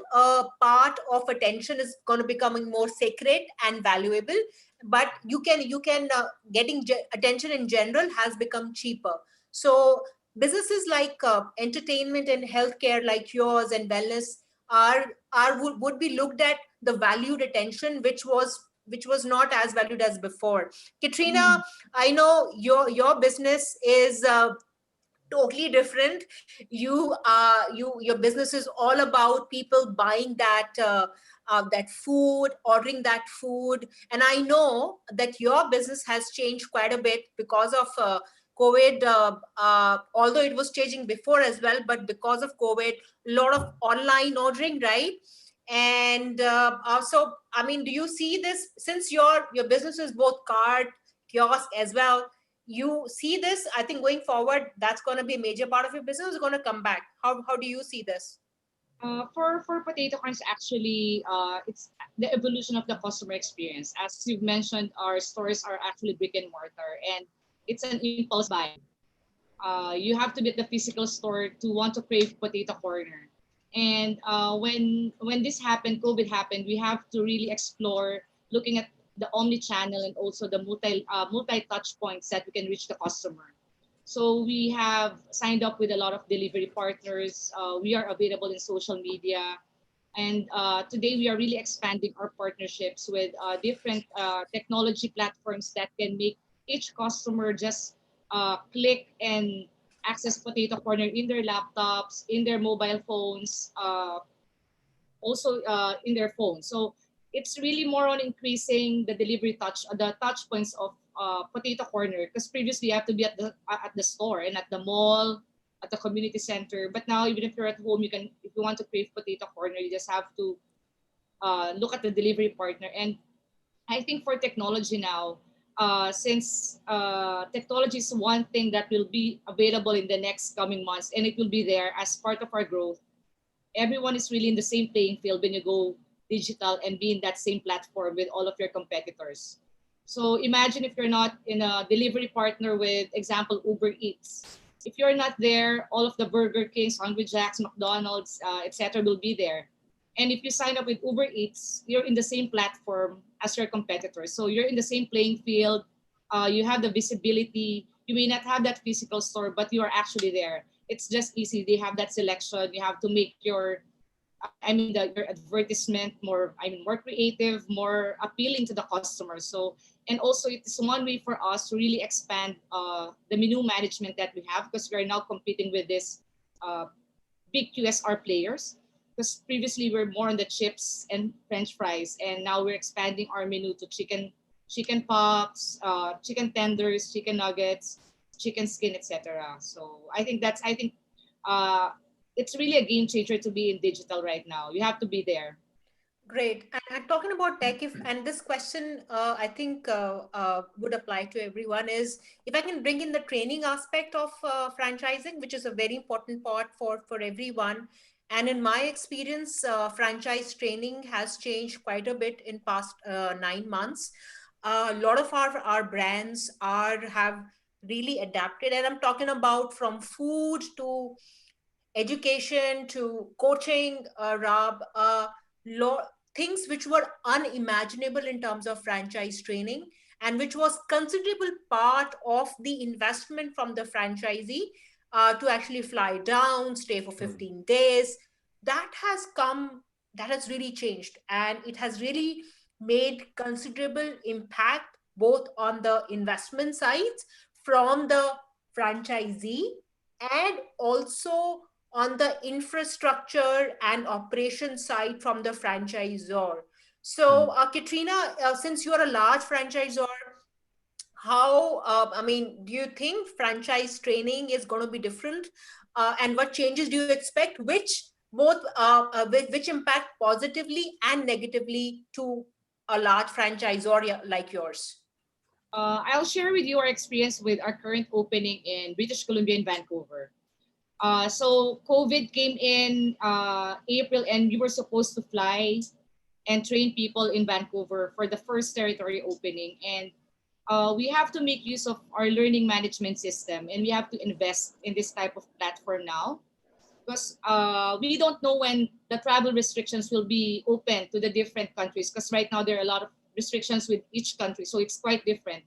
part of attention is going to becoming more sacred and valuable. But you can getting attention in general has become cheaper. So businesses like entertainment and healthcare, like yours, and wellness would be looked at the valued attention, which was not as valued as before. Katrina, I know your business is totally different. Your business is all about people buying that food, ordering that food, and I know that your business has changed quite a bit because of COVID. Although it was changing before as well, but because of COVID, a lot of online ordering, right? And so, I mean, do you see this, since your business is both card, kiosk as well? You see this, I think, going forward, that's going to be a major part of your business, is going to come back. How do you see this? For Potato Corns, actually, it's the evolution of the customer experience. As you've mentioned, our stores are actually brick and mortar, and it's an impulse buy. You have to be at the physical store to want to crave Potato Corner. And when this happened, COVID happened, we have to really explore looking at the omni-channel and also the multi-touch points that we can reach the customer. So we have signed up with a lot of delivery partners. We are available in social media. And today we are really expanding our partnerships with different technology platforms that can make each customer just click and access Potato Corner in their laptops, in their mobile phones, also in their phones. So it's really more on increasing the delivery the touch points of Potato Corner, because previously you have to be at the store and at the mall, at the community center. But now, even if you're at home, you can, if you want to crave Potato Corner, you just have to look at the delivery partner. And I think for technology now, since technology is one thing that will be available in the next coming months, and it will be there as part of our growth, everyone is really in the same playing field when you go digital and be in that same platform with all of your competitors. So imagine if you're not in a delivery partner with, example, Uber Eats. If you're not there, all of the Burger Kings, Hungry Jacks, McDonald's, etc. will be there. And if you sign up with Uber Eats, you're in the same platform as your competitors. So you're in the same playing field. You have the visibility. You may not have that physical store, but you are actually there. It's just easy. They have that selection. You have to make your, your advertisement more, more creative, more appealing to the customer. So, and also it's one way for us to really expand the menu management that we have, because we are now competing with this big QSR players. Because previously we were more on the chips and French fries, and now we're expanding our menu to chicken pops, chicken tenders, chicken nuggets, chicken skin, etc. So I think it's really a game changer to be in digital right now. You have to be there. Great. And talking about tech, and this question I think would apply to everyone, is if I can bring in the training aspect of franchising, which is a very important part for everyone. And in my experience, franchise training has changed quite a bit in past 9 months. A lot of our brands have really adapted, and I'm talking about from food to education to coaching, Rob, things which were unimaginable in terms of franchise training, and which was considerable part of the investment from the franchisee to actually fly down, stay for 15 days. That has really changed, and it has really made considerable impact both on the investment sides from the franchisee, and also on the infrastructure and operation side from the franchisor. So, Katrina, since you're a large franchisor, how, do you think franchise training is going to be different? And what changes do you expect, which impact positively and negatively to a large franchisor like yours? I'll share with you our experience with our current opening in British Columbia in Vancouver. So COVID came in April, and we were supposed to fly and train people in Vancouver for the first territory opening. And we have to make use of our learning management system, and we have to invest in this type of platform now, because we don't know when the travel restrictions will be open to the different countries, because right now there are a lot of restrictions with each country, so it's quite different.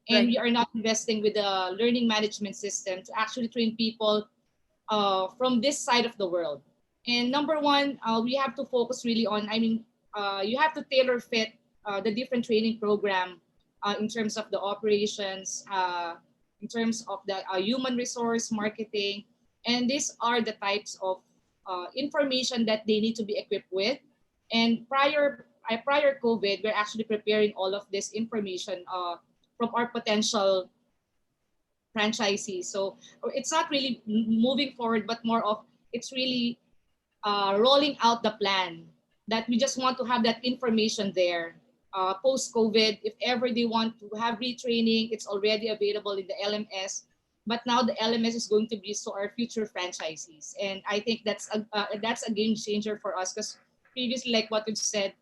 And we are not investing with the learning management system to actually train people from this side of the world. And number one, we have to focus really on, you have to tailor fit the different training program in terms of the operations, in terms of the human resource marketing. And these are the types of information that they need to be equipped with. And prior COVID, we're actually preparing all of this information from our potential franchisees. So it's not really moving forward, but more of it's really rolling out the plan that we just want to have that information there. Post-COVID, if ever they want to have retraining, it's already available in the LMS. But now the LMS is going to be so our future franchisees. And I think that's a game changer for us, because previously, like what you said,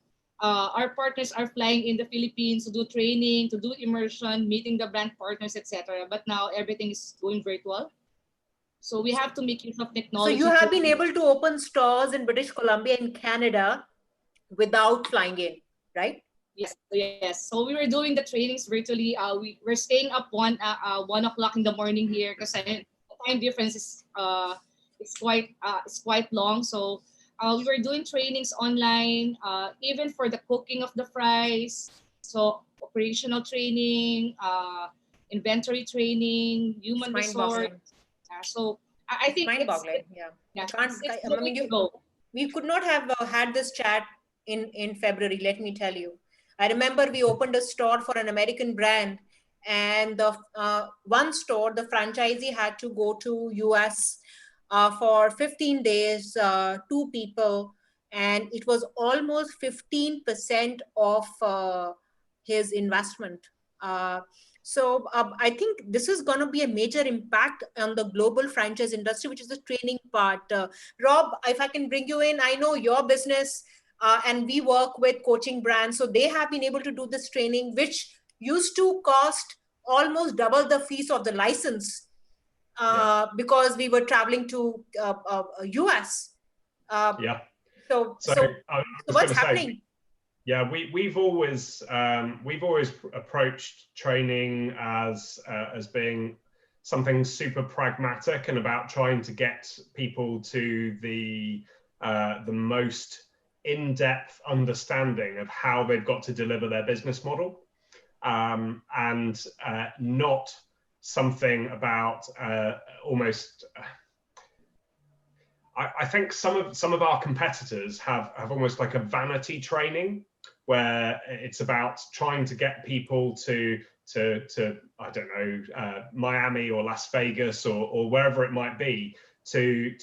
our partners are flying in the Philippines to do training, to do immersion, meeting the brand partners, etc. But now everything is going virtual. So we have to make use of technology. So you have been able to open stores in British Columbia and Canada without flying in, right? Yes. So we were doing the trainings virtually. We're staying up 1 o'clock in the morning here because the time difference is quite long. So we were doing trainings online, even for the cooking of the fries. So operational training, inventory training, human resource. So I think mind-boggling. Yeah, I mean, we could not have had this chat in February, let me tell you. I remember we opened a store for an American brand, and the one store, the franchisee had to go to US for 15 days, 2 people, and it was almost 15% of his investment. So I think this is going to be a major impact on the global franchise industry, which is the training part. Rob, if I can bring you in, I know your business and we work with coaching brands. So they have been able to do this training, which used to cost almost double the fees of the license because we were traveling to US. So what's happening? Yeah, we've always approached training as being something super pragmatic and about trying to get people to the most in-depth understanding of how they've got to deliver their business model, and not something about almost. I think some of our competitors have almost like a vanity training, where it's about trying to get people to I don't know, Miami or Las Vegas or wherever it might be, to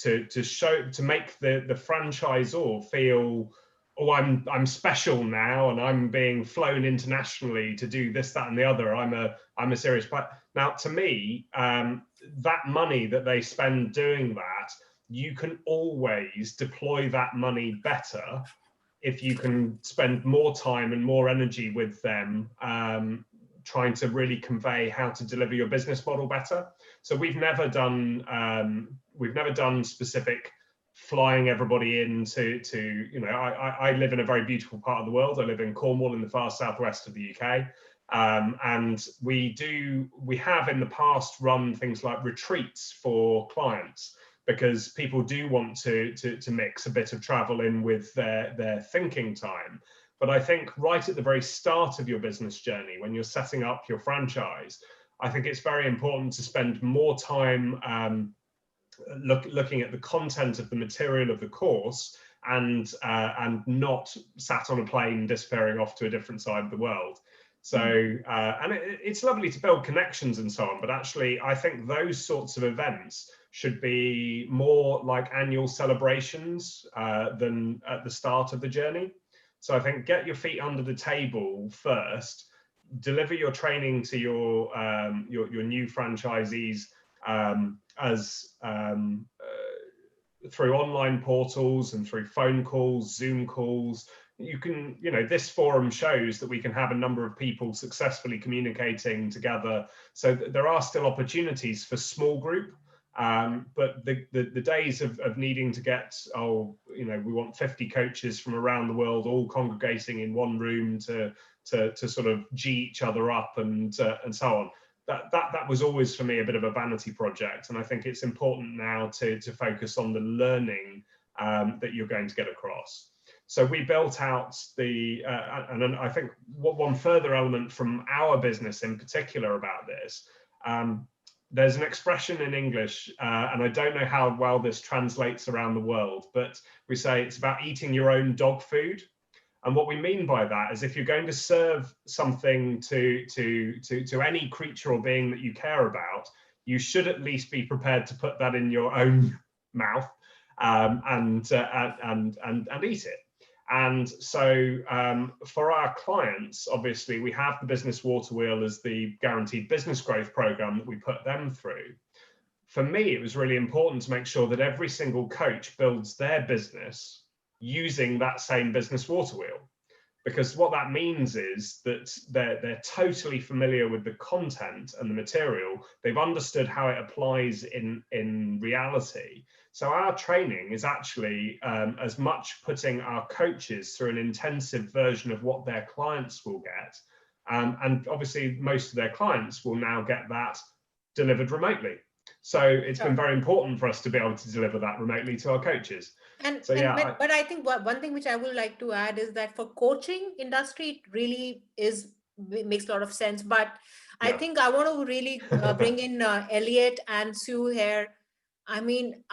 make the franchisor feel, oh, I'm special now and I'm being flown internationally to do this, that, and the other. I'm a serious player. Now, to me, that money that they spend doing that, you can always deploy that money better if you can spend more time and more energy with them, trying to really convey how to deliver your business model better. So we've never done specific flying everybody into, you know, I live in a very beautiful part of the world. I live in Cornwall in the far southwest of the UK. And we have in the past run things like retreats for clients, because people do want to mix a bit of travel in with their thinking time. But I think right at the very start of your business journey, when you're setting up your franchise, I think it's very important to spend more time looking at the content of the material of the course, and not sat on a plane disappearing off to a different side of the world. So, and it's lovely to build connections and so on, but actually I think those sorts of events should be more like annual celebrations than at the start of the journey. So I think get your feet under the table first, deliver your training to your new franchisees through online portals and through phone calls, Zoom calls. You can, you know, this forum shows that we can have a number of people successfully communicating together. So there are still opportunities for small group, but the days of needing to get, oh, you know, we want 50 coaches from around the world all congregating in one room to sort of G each other up and so on. That was always for me a bit of a vanity project, and I think it's important now to focus on the learning that you're going to get across. So we built out and I think one further element from our business in particular about this, there's an expression in English, and I don't know how well this translates around the world, but we say it's about eating your own dog food. And what we mean by that is if you're going to serve something to any creature or being that you care about, you should at least be prepared to put that in your own mouth and eat it. And so for our clients, obviously, we have the Business Water Wheel as the guaranteed business growth program that we put them through. For me, it was really important to make sure that every single coach builds their business using that same Business Water Wheel, because what that means is that they're totally familiar with the content and the material. They've understood how it applies in reality. So our training is actually as much putting our coaches through an intensive version of what their clients will get. And obviously most of their clients will now get that delivered remotely. So it's been very important for us to be able to deliver that remotely to our coaches. And, so, yeah, but I think one thing which I would like to add is that for coaching industry, it really makes a lot of sense. But I think I want to really bring in Elliot and Sue here. I mean,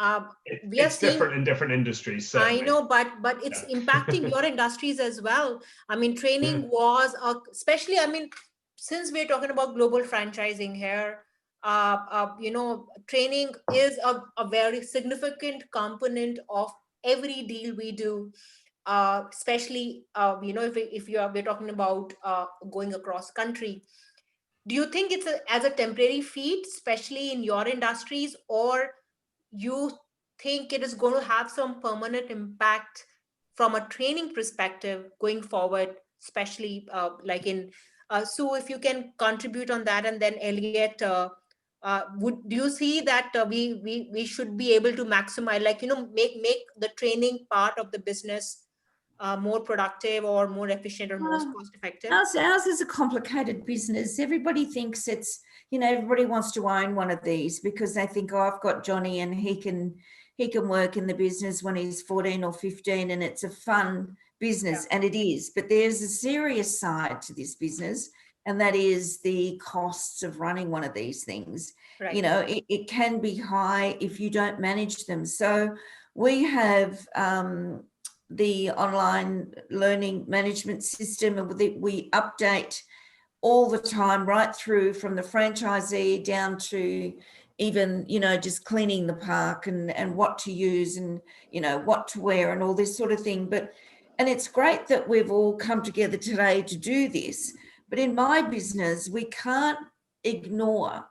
it's different in different industries. Certainly. I know, but it's impacting your industries as well. I mean, training was, especially, I mean, since we're talking about global franchising here, you know, training is a very significant component of every deal we do, especially, you know, if we're talking about going across country. Do you think it's as a temporary feat, especially in your industries, or you think it is going to have some permanent impact from a training perspective going forward, especially like in Sue, if you can contribute on that, and then Elliot, do you see that we should be able to maximize, like, you know, make the training part of the business more productive or more efficient or more cost effective? Ours is a complicated business. Everybody thinks it's, you know, everybody wants to own one of these because they think, oh, I've got Johnny and he can work in the business when he's 14 or 15 and it's a fun business, and it is. But there's a serious side to this business, and that is the costs of running one of these things. Right. You know, it can be high if you don't manage them. So we have the online learning management system, and we update all the time, right through from the franchisee down to even, you know, just cleaning the park and what to use and, you know, what to wear and all this sort of thing. And it's great that we've all come together today to do this. But in my business, we can't ignore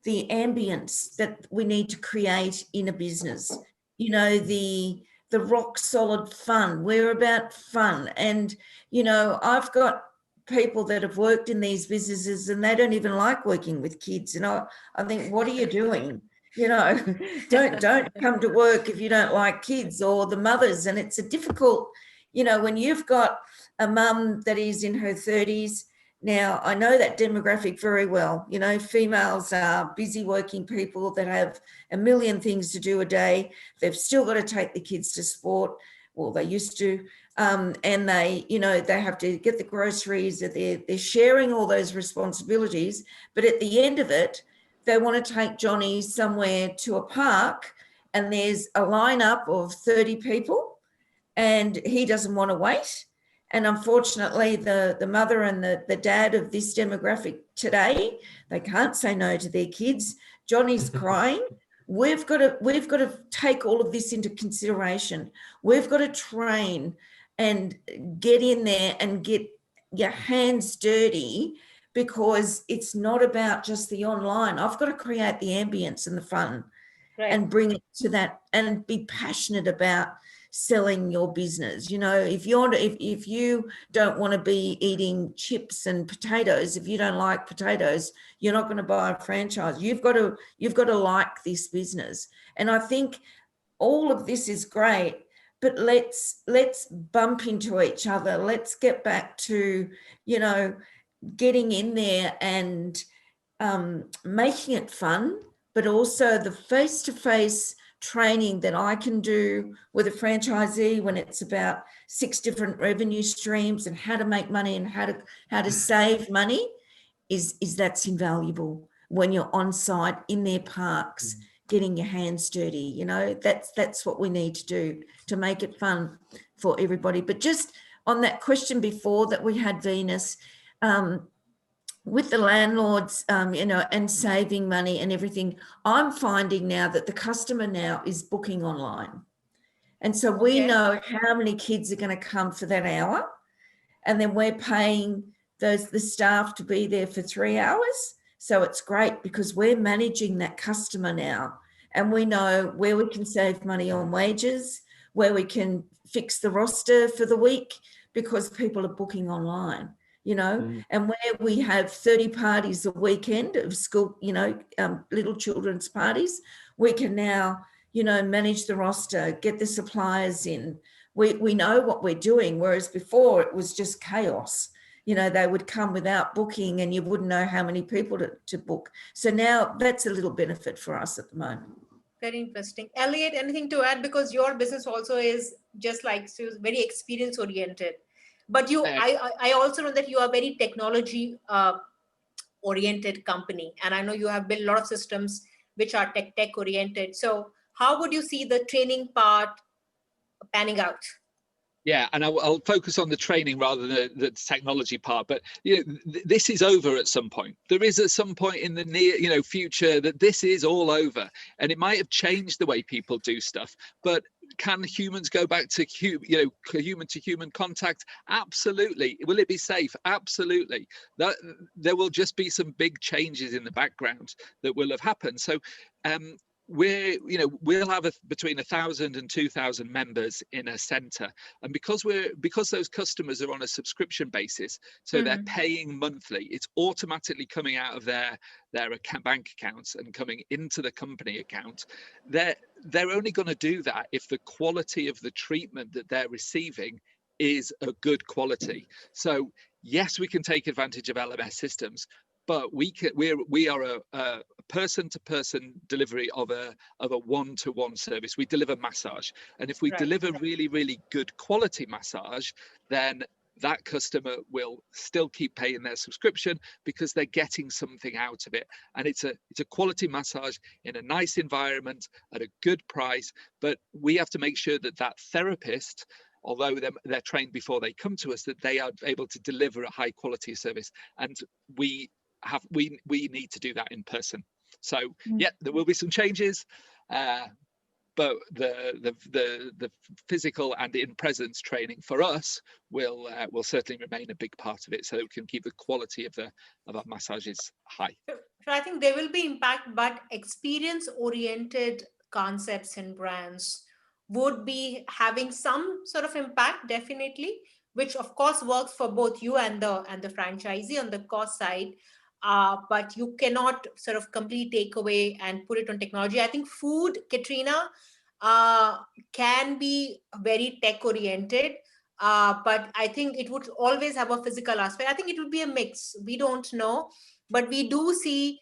the ambience that we need to create in a business. You know, the rock solid fun. We're about fun. And, you know, I've got people that have worked in these businesses and they don't even like working with kids. And I think, what are you doing? You know, don't come to work if you don't like kids, or the mothers. And it's a difficult, you know, when you've got a mum that is in her 30s. Now, I know that demographic very well. You know, females are busy working people that have a million things to do a day. They've still got to take the kids to sport. Well, they used to. And they, you know, they have to get the groceries. They're sharing all those responsibilities. But at the end of it, they want to take Johnny somewhere to a park and there's a lineup of 30 people and he doesn't want to wait. And unfortunately, the mother and the dad of this demographic today, they can't say no to their kids. Johnny's crying. We've got to take all of this into consideration. We've got to train and get in there and get your hands dirty, because it's not about just the online. I've got to create the ambience and the fun, right, and bring it to that and be passionate about selling your business. You know, if you don't want to be eating chips and potatoes, if you don't like potatoes, you're not going to buy a franchise. You've got to like this business. And I think all of this is great, but let's bump into each other. Let's get back to, you know, getting in there and making it fun, but also the face-to-face training that I can do with a franchisee when it's about 6 different revenue streams and how to make money and how to save money is that's invaluable when you're on site in their parks, getting your hands dirty. You know, that's what we need to do to make it fun for everybody. But just on that question before that we had, Venus, with the landlords, you know, and saving money and everything, I'm finding now that the customer now is booking online. And so we know how many kids are going to come for that hour. And then we're paying the staff to be there for 3 hours. So it's great because we're managing that customer now. And we know where we can save money on wages, where we can fix the roster for the week because people are booking online. You know, and where we have 30 parties a weekend of school, you know, little children's parties, we can now, manage the roster, get the suppliers in. We know what we're doing, whereas before it was just chaos. They would come without booking and you wouldn't know how many people to book. So now that's a little benefit for us at the moment. Very interesting. Elliot, anything to add? Because your business also is just like Sue's, very experience oriented. But I also know that you are very technology oriented company. And I know you have built a lot of systems which are tech oriented. So how would you see the training part panning out? Yeah, and I'll focus on the training rather than the technology part. But this is over at some point. There is at some point in the near future that this is all over, and it might have changed the way people do stuff. But can humans go back to human to human contact? Absolutely. Will it be safe? Absolutely. There will just be some big changes in the background that will have happened. So we'll have between 1,000 and 2,000 members in a center, and because those customers are on a subscription basis, so they're paying monthly, it's automatically coming out of their bank accounts and coming into the company account. They're only going to do that if the quality of the treatment that they're receiving is a good quality. So yes, we can take advantage of LMS systems, but we are a person-to-person delivery of a one-to-one service. We deliver massage, and if we deliver really, really good quality massage, then that customer will still keep paying their subscription because they're getting something out of it, and it's a quality massage in a nice environment at a good price. But we have to make sure that therapist, although they're trained before they come to us, that they are able to deliver a high quality service, and we need to do that in person. So yeah, there will be some changes, but the physical and in presence training for us will certainly remain a big part of it, so that we can keep the quality of our massages high. So I think there will be impact, but experience oriented concepts and brands would be having some sort of impact, definitely, which of course works for both you and the franchisee on the cost side. But you cannot sort of completely take away and put it on technology. I think food, Katrina, can be very tech oriented, but I think it would always have a physical aspect. I think it would be a mix. We don't know, but we do see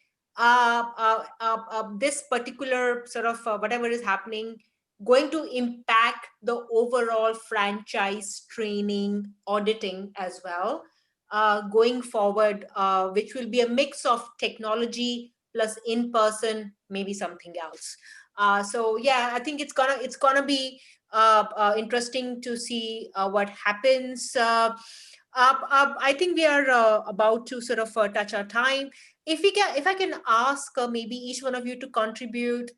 this particular sort of whatever is happening going to impact the overall franchise training auditing as well. Going forward, which will be a mix of technology plus in-person, maybe something else. So yeah, I think it's gonna be interesting to see what happens. I think we are about to sort of touch our time. If I can ask maybe each one of you to contribute.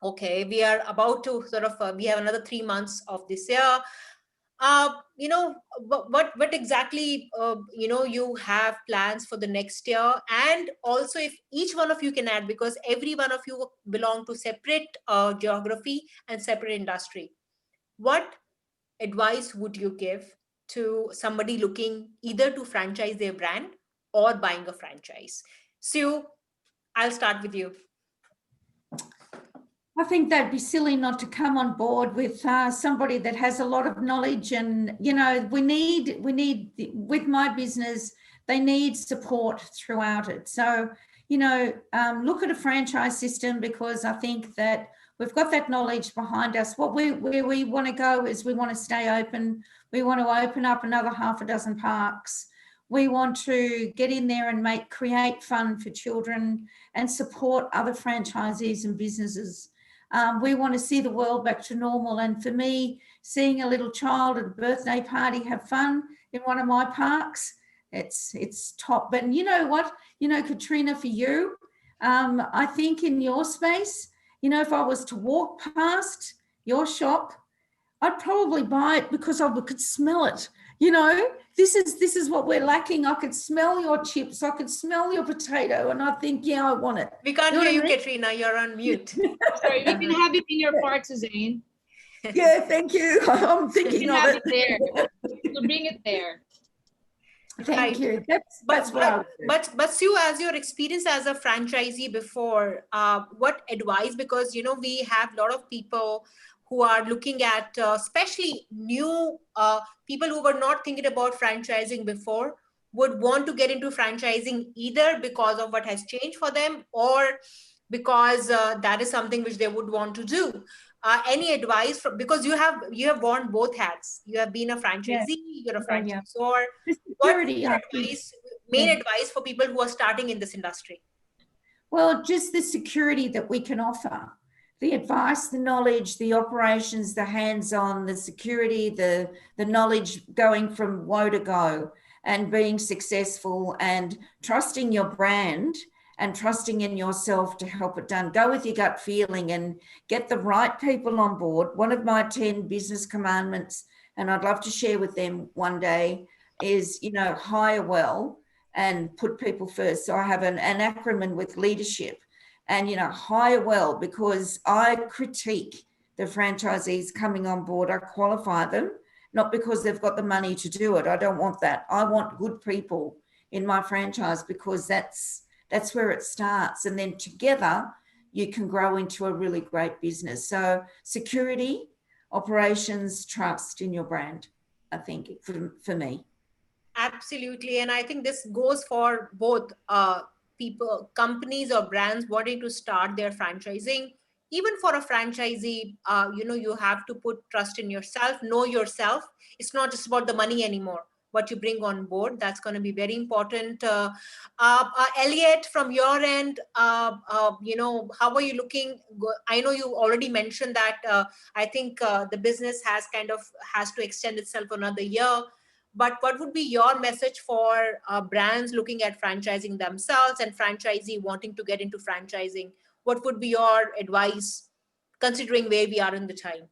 Okay, we are about to sort of we have another 3 months of this year. What exactly you have plans for the next year, and also if each one of you can add, because every one of you belong to separate geography and separate industry. What advice would you give to somebody looking either to franchise their brand or buying a franchise? Sue, I'll start with you. I think they'd be silly not to come on board with somebody that has a lot of knowledge, and we need with my business, they need support throughout it. So look at a franchise system, because I think that we've got that knowledge behind us. Where we want to go is we want to stay open. We want to open up another 6 parks. We want to get in there and create fun for children and support other franchisees and businesses. We want to see the world back to normal. And for me, seeing a little child at a birthday party have fun in one of my parks, it's top. But you know what, Katrina, for you, I think in your space, if I was to walk past your shop, I'd probably buy it because I could smell it. This is what we're lacking. I could smell your chips. I could smell your potato, and I think, yeah, I want it. We can't hear you, Katrina. You're on mute. Sorry, we can have it in your part, Suzanne. Yeah, thank you. I'm thinking you can of have it. there. So bring it there. Thank you. That's what I would do. But Sue, as your experience as a franchisee before, what advice? Because we have a lot of people who are looking at, especially new people who were not thinking about franchising before, would want to get into franchising either because of what has changed for them, or because that is something which they would want to do. Any advice because you have worn both hats. You have been a franchisee, you're a franchisor. The What security, main advice for people who are starting in this industry? Well, just the security that we can offer. The advice, the knowledge, the operations, the hands-on, the security, the knowledge going from woe to go and being successful and trusting your brand and trusting in yourself to help it done. Go with your gut feeling and get the right people on board. One of my 10 business commandments, and I'd love to share with them one day, is, hire well and put people first. So I have an acronym with leadership and, hire well, because I critique the franchisees coming on board. I qualify them, not because they've got the money to do it. I don't want that. I want good people in my franchise, because that's where it starts. And then together you can grow into a really great business. So security, operations, trust in your brand, I think, for me. Absolutely. And I think this goes for both people, companies or brands wanting to start their franchising. Even for a franchisee, you have to put trust in yourself, know yourself. It's not just about the money anymore. What you bring on board, that's going to be very important. Elliot, from your end, how are you looking? I know you already mentioned that I think the business has to extend itself another year. But what would be your message for brands looking at franchising themselves and franchisee wanting to get into franchising? What would be your advice, considering where we are in the time?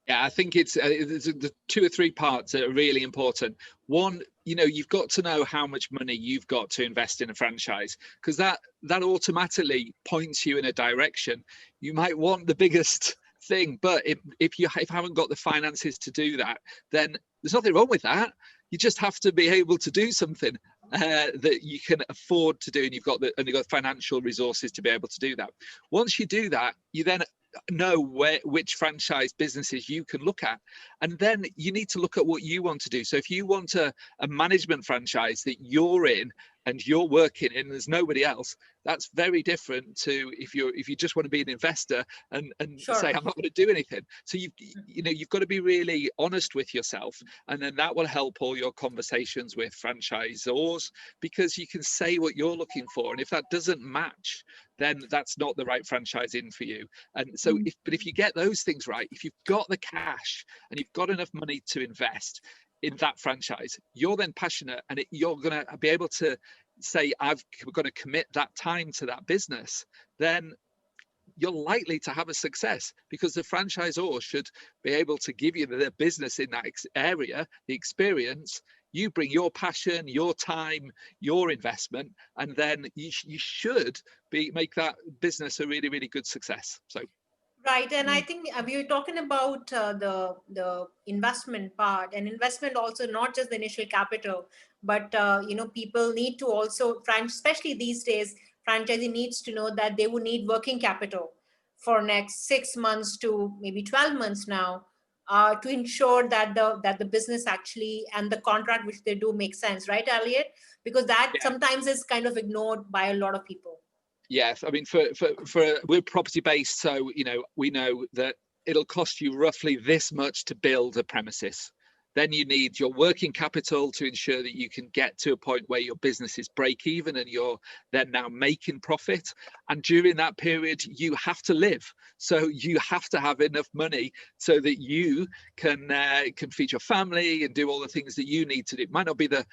Yeah, I think it's the 2 or 3 parts that are really important. One, you've got to know how much money you've got to invest in a franchise, because that automatically points you in a direction. You might want the biggest thing, but if you haven't got the finances to do that, then there's nothing wrong with that. You just have to be able to do something that you can afford to do, and you've got financial resources to be able to do that. Once you do that, you then know which franchise businesses you can look at, and then you need to look at what you want to do. So if you want a management franchise that you're in and you're working in, there's nobody else, that's very different to if you just want to be an investor and Sure. say, I'm not going to do anything. So you've got to be really honest with yourself, and then that will help all your conversations with franchisors, because you can say what you're looking for, and if that doesn't match, then that's not the right franchising for you. And so if you get those things right, if you've got the cash and you've got enough money to invest in that franchise, you're then passionate, and you're going to be able to say, I've got to commit that time to that business, then you're likely to have a success, because the franchisor should be able to give you the business in that area, the experience. You bring your passion, your time, your investment, and then you should make that business a really, really good success. So. Right, and I think we were talking about the investment part, and investment also not just the initial capital, but people need to also, especially these days, franchisee needs to know that they will need working capital for next 6 months to maybe 12 months now, to ensure that the business actually and the contract which they do makes sense, right, Elliot? Because that sometimes is kind of ignored by a lot of people. Yes, I mean, for we're property based, so we know that it'll cost you roughly this much to build a premises. Then you need your working capital to ensure that you can get to a point where your business is break even and you're then now making profit. And during that period, you have to live. So you have to have enough money so that you can feed your family and do all the things that you need to do. It might not be the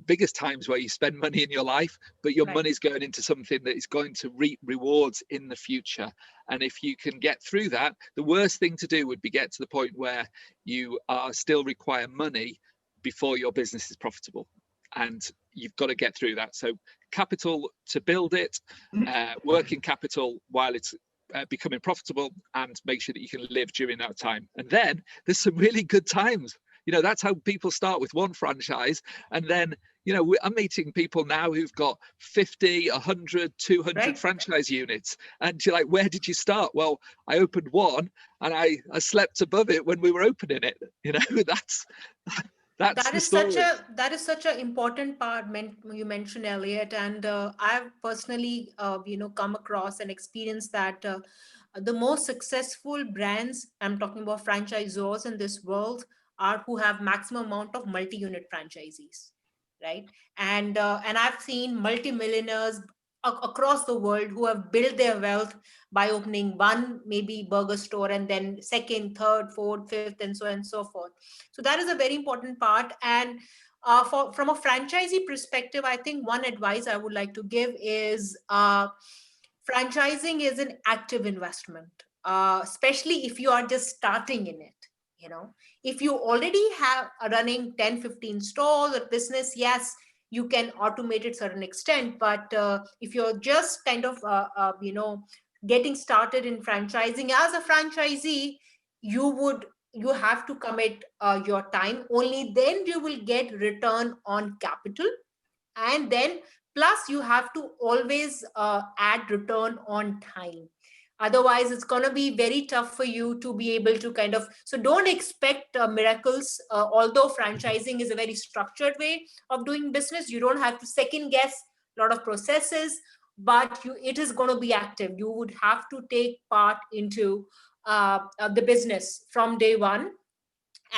biggest times where you spend money in your life, but your money's going into something that is going to reap rewards in the future. And if you can get through that, the worst thing to do would be get to the point where you still require money before your business is profitable. And you've got to get through that. So capital to build it, working capital while it's becoming profitable, and make sure that you can live during that time. And then there's some really good times. You know, that's how people start with one franchise. And then, you know, I'm meeting people now who've got 50, 100, 200 franchise units. And you're like, where did you start? Well, I opened one and I slept above it when we were opening it. You know, that's the story. That is such an important part you mentioned, Elliot, and I've personally come across and experienced that the most successful brands, I'm talking about franchisors in this world, are who have maximum amount of multi-unit franchisees, right? And I've seen multi-millionaires across the world who have built their wealth by opening one maybe burger store and then second, third, fourth, fifth, and so on and so forth. So that is a very important part. And from a franchisee perspective, I think one advice I would like to give is franchising is an active investment, especially if you are just starting in it. You know, if you already have a running 10, 15 stores or business, yes, you can automate it to a certain extent. But if you're just kind of, getting started in franchising as a franchisee, you have to commit your time. Only then you will get return on capital. And then plus you have to always add return on time. Otherwise it's going to be very tough for you to be able to kind of, so don't expect miracles. Although franchising is a very structured way of doing business, you don't have to second guess a lot of processes, but it is going to be active. You would have to take part into the business from day one.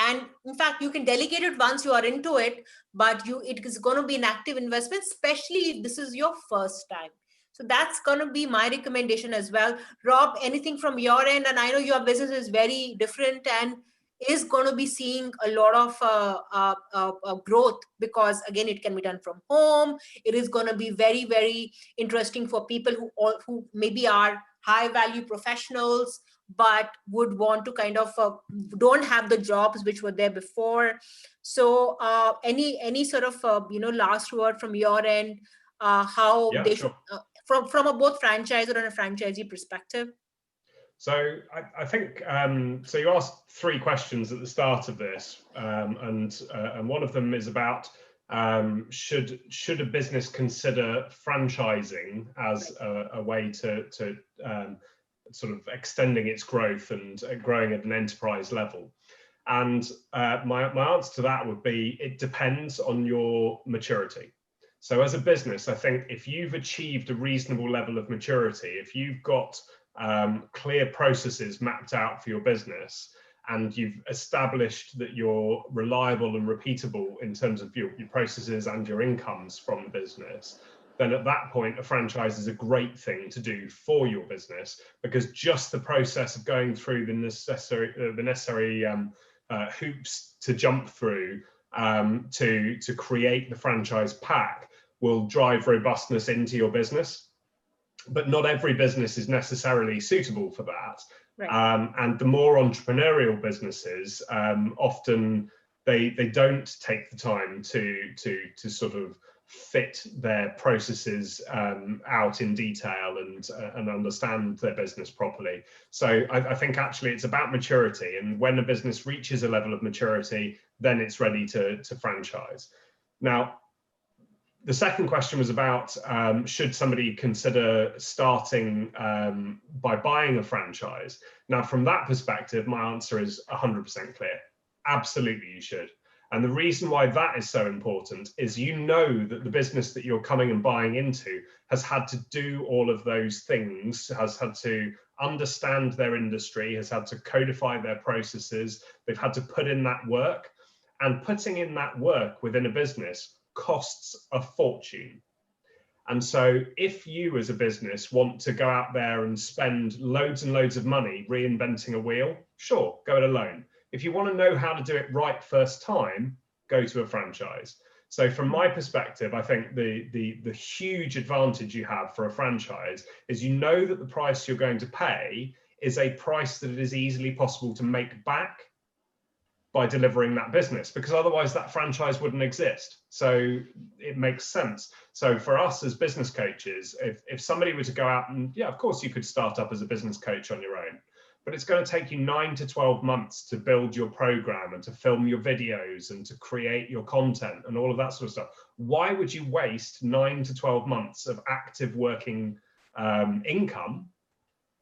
And in fact, you can delegate it once you are into it, but it is going to be an active investment, especially if this is your first time. So that's going to be my recommendation as well. Rob, anything from your end? And I know your business is very different and is going to be seeing a lot of growth, because again, it can be done from home. It is going to be very, very interesting for people who maybe are high value professionals, but would want to kind of don't have the jobs which were there before. So any sort of last word from your end, how they should from a both franchisor and a franchisee perspective? So I think so. You asked 3 questions at the start of this, and one of them is about should a business consider franchising as a way to sort of extending its growth and growing at an enterprise level. And my answer to that would be, it depends on your maturity. So as a business, I think if you've achieved a reasonable level of maturity, if you've got clear processes mapped out for your business, and you've established that you're reliable and repeatable in terms of your processes and your incomes from the business, then at that point, a franchise is a great thing to do for your business, because just the process of going through the necessary hoops to jump through to create the franchise pack will drive robustness into your business. But not every business is necessarily suitable for that. Right. And the more entrepreneurial businesses, often they don't take the time to sort of fit their processes out in detail and understand their business properly. So I think actually it's about maturity, and when a business reaches a level of maturity, then it's ready to franchise. Now, the second question was about should somebody consider starting by buying a franchise? Now, from that perspective, my answer is 100% clear. Absolutely, you should. And the reason why that is so important is you know that the business that you're coming and buying into has had to do all of those things, has had to understand their industry, has had to codify their processes, they've had to put in that work. And putting in that work within a business costs a fortune. And so if you as a business want to go out there and spend loads and loads of money reinventing a wheel, sure, go it alone. If you want to know how to do it right first time, go to a franchise. So from my perspective, I think the huge advantage you have for a franchise is you know that the price you're going to pay is a price that it is easily possible to make back by delivering that business, because otherwise that franchise wouldn't exist. So it makes sense. So for us as business coaches, if somebody were to go out and, yeah, of course you could start up as a business coach on your own, but it's going to take you 9 to 12 months to build your program and to film your videos and to create your content and all of that sort of stuff. Why would you waste 9 to 12 months of active working income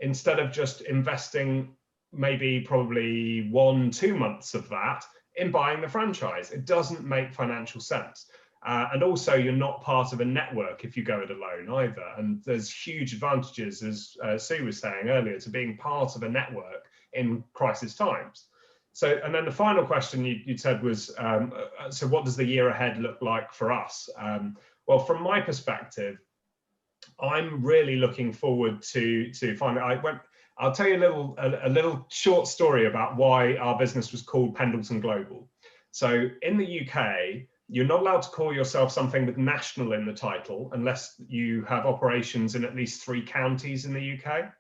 instead of just investing maybe probably 1-2 months of that in buying the franchise? It doesn't make financial sense. And also, you're not part of a network if you go it alone either. And there's huge advantages, as Sue was saying earlier, to being part of a network in crisis times. So, and then the final question you said was, so what does the year ahead look like for us? Well, from my perspective, I'm really looking forward to finding. I'll tell you a little short story about why our business was called Pendleton Global. So in the UK, you're not allowed to call yourself something with national in the title unless you have operations in at least 3 counties in the UK.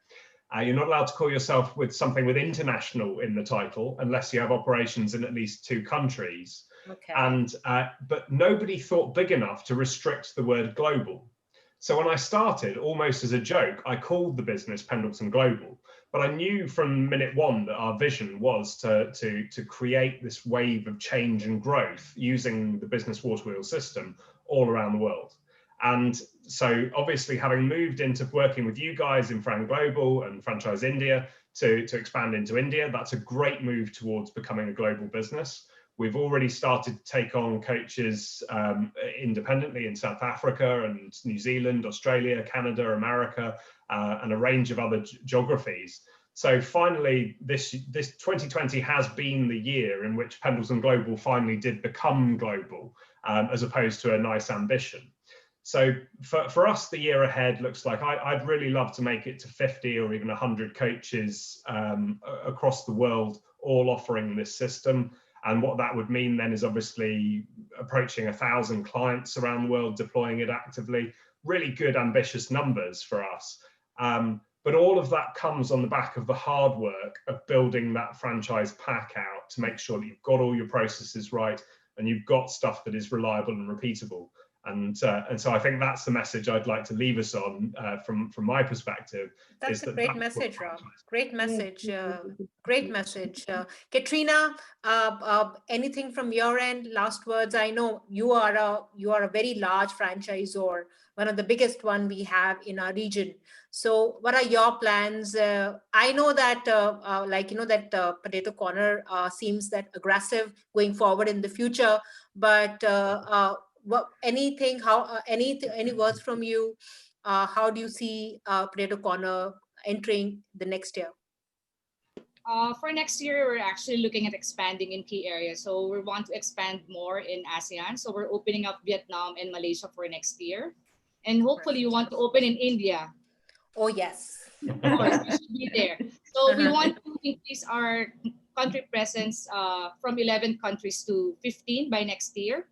You're not allowed to call yourself with something with international in the title unless you have operations in at least 2 countries. Okay. And but nobody thought big enough to restrict the word global. So when I started, almost as a joke, I called the business Pendleton Global. But I knew from minute one that our vision was to create this wave of change and growth using the business water wheel system all around the world. And so obviously, having moved into working with you guys in Fran Global and Franchise India to expand into India, that's a great move towards becoming a global business. We've already started to take on coaches independently in South Africa and New Zealand, Australia, Canada, America, and a range of other geographies. So finally, this 2020 has been the year in which Pendleton Global finally did become global, as opposed to a nice ambition. So for us, the year ahead looks like I'd really love to make it to 50 or even 100 coaches across the world, all offering this system. And what that would mean then is obviously approaching 1,000 clients around the world, deploying it actively. Really good, ambitious numbers for us. But all of that comes on the back of the hard work of building that franchise pack out to make sure that you've got all your processes right and you've got stuff that is reliable and repeatable. And so I think that's the message I'd like to leave us on from my perspective. That's a great message, Rob. Great message. Great message. Katrina, anything from your end? Last words. I know you are a very large franchisor, one of the biggest one we have in our region. So, what are your plans? I know that, Potato Corner seems that aggressive going forward in the future, but any words from you? How do you see Potato Corner entering the next year? For next year, we're actually looking at expanding in key areas. So we want to expand more in ASEAN. So we're opening up Vietnam and Malaysia for next year. And hopefully you want to open in India. Oh, yes. Of course, we should be there. So we want to increase our country presence from 11 countries to 15 by next year.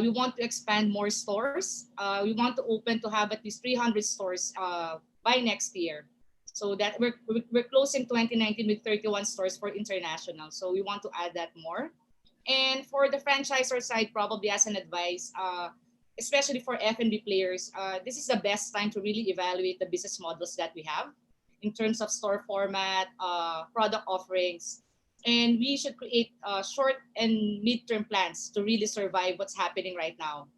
We want to expand more stores. We want to have at least 300 stores by next year. So that we're closing 2019 with 31 stores for international. So we want to add that more. And for the franchisor side, probably as an advice, especially for F&B players, this is the best time to really evaluate the business models that we have in terms of store format, product offerings. And we should create short and mid-term plans to really survive what's happening right now.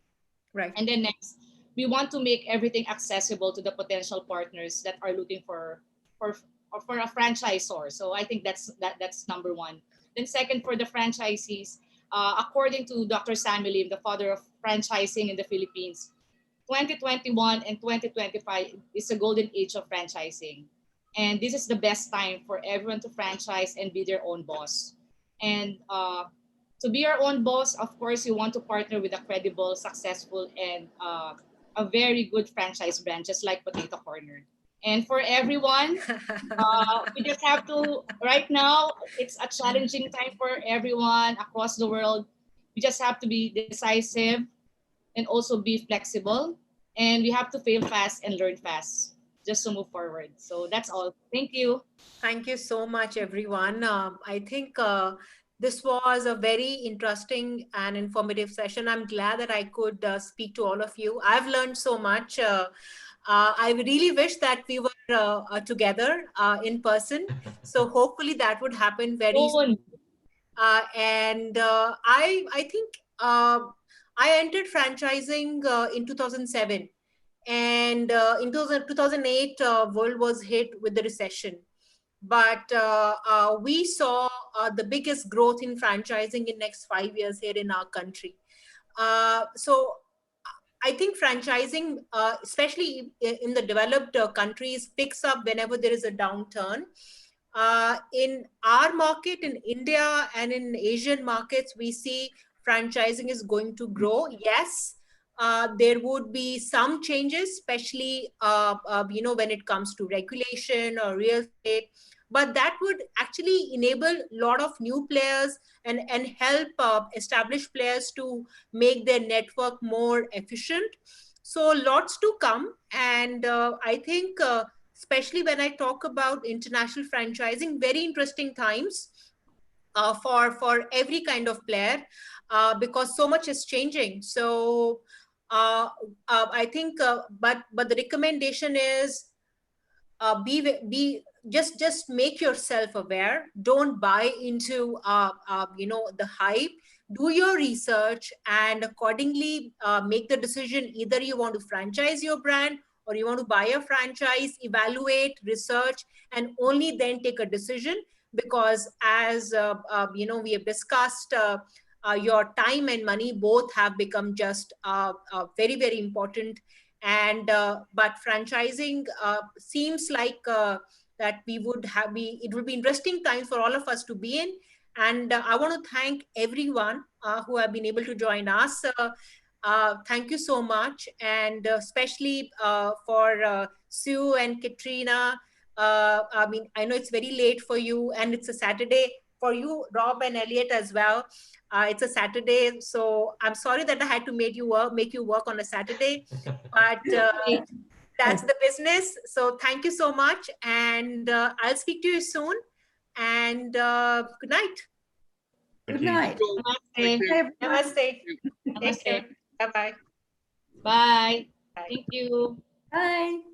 Right. And then next, we want to make everything accessible to the potential partners that are looking for a franchisor. So I think that's number one. Then second, for the franchisees, according to Dr. Samuel Lim, the father of franchising in the Philippines, 2021 and 2025 is a golden age of franchising. And this is the best time for everyone to franchise and be their own boss. And to be your own boss, of course, you want to partner with a credible, successful, and a very good franchise brand, just like Potato Corner. And for everyone, we just have to, right now, it's a challenging time for everyone across the world. We just have to be decisive and also be flexible. And we have to fail fast and learn fast just to move forward. So that's all. Thank you. Thank you so much, everyone. I think this was a very interesting and informative session. I'm glad that I could speak to all of you. I've learned so much. I really wish that we were together in person. So hopefully that would happen very soon. I think I entered franchising in 2007. And in 2008, world was hit with the recession. But we saw the biggest growth in franchising in next 5 years here in our country. So I think franchising, especially in the developed countries, picks up whenever there is a downturn. In our market, in India and in Asian markets, we see franchising is going to grow. Yes, there would be some changes, especially when it comes to regulation or real estate. But that would actually enable a lot of new players and help established players to make their network more efficient. So lots to come. And I think especially when I talk about international franchising, very interesting times for every kind of player, because so much is changing. So I think, but the recommendation is be just make yourself aware. Don't buy into the hype. Do your research and accordingly make the decision. Either you want to franchise your brand or you want to buy a franchise. Evaluate, research, and only then take a decision. Because as we have discussed, your time and money both have become just very, very important. And but franchising seems like that we would have it would be interesting time for all of us to be in. And I want to thank everyone who have been able to join us. Thank you so much, and especially for Sue and Katrina. I mean, I know it's very late for you, and it's a Saturday for you, Rob and Elliot as well. It's a Saturday, so I'm sorry that I had to make you work on a Saturday, but that's the business. So thank you so much, and I'll speak to you soon. And good night. Good night. Namaste. Namaste. Take care. Namaste. Bye-bye. Bye. Bye. Thank you. Bye.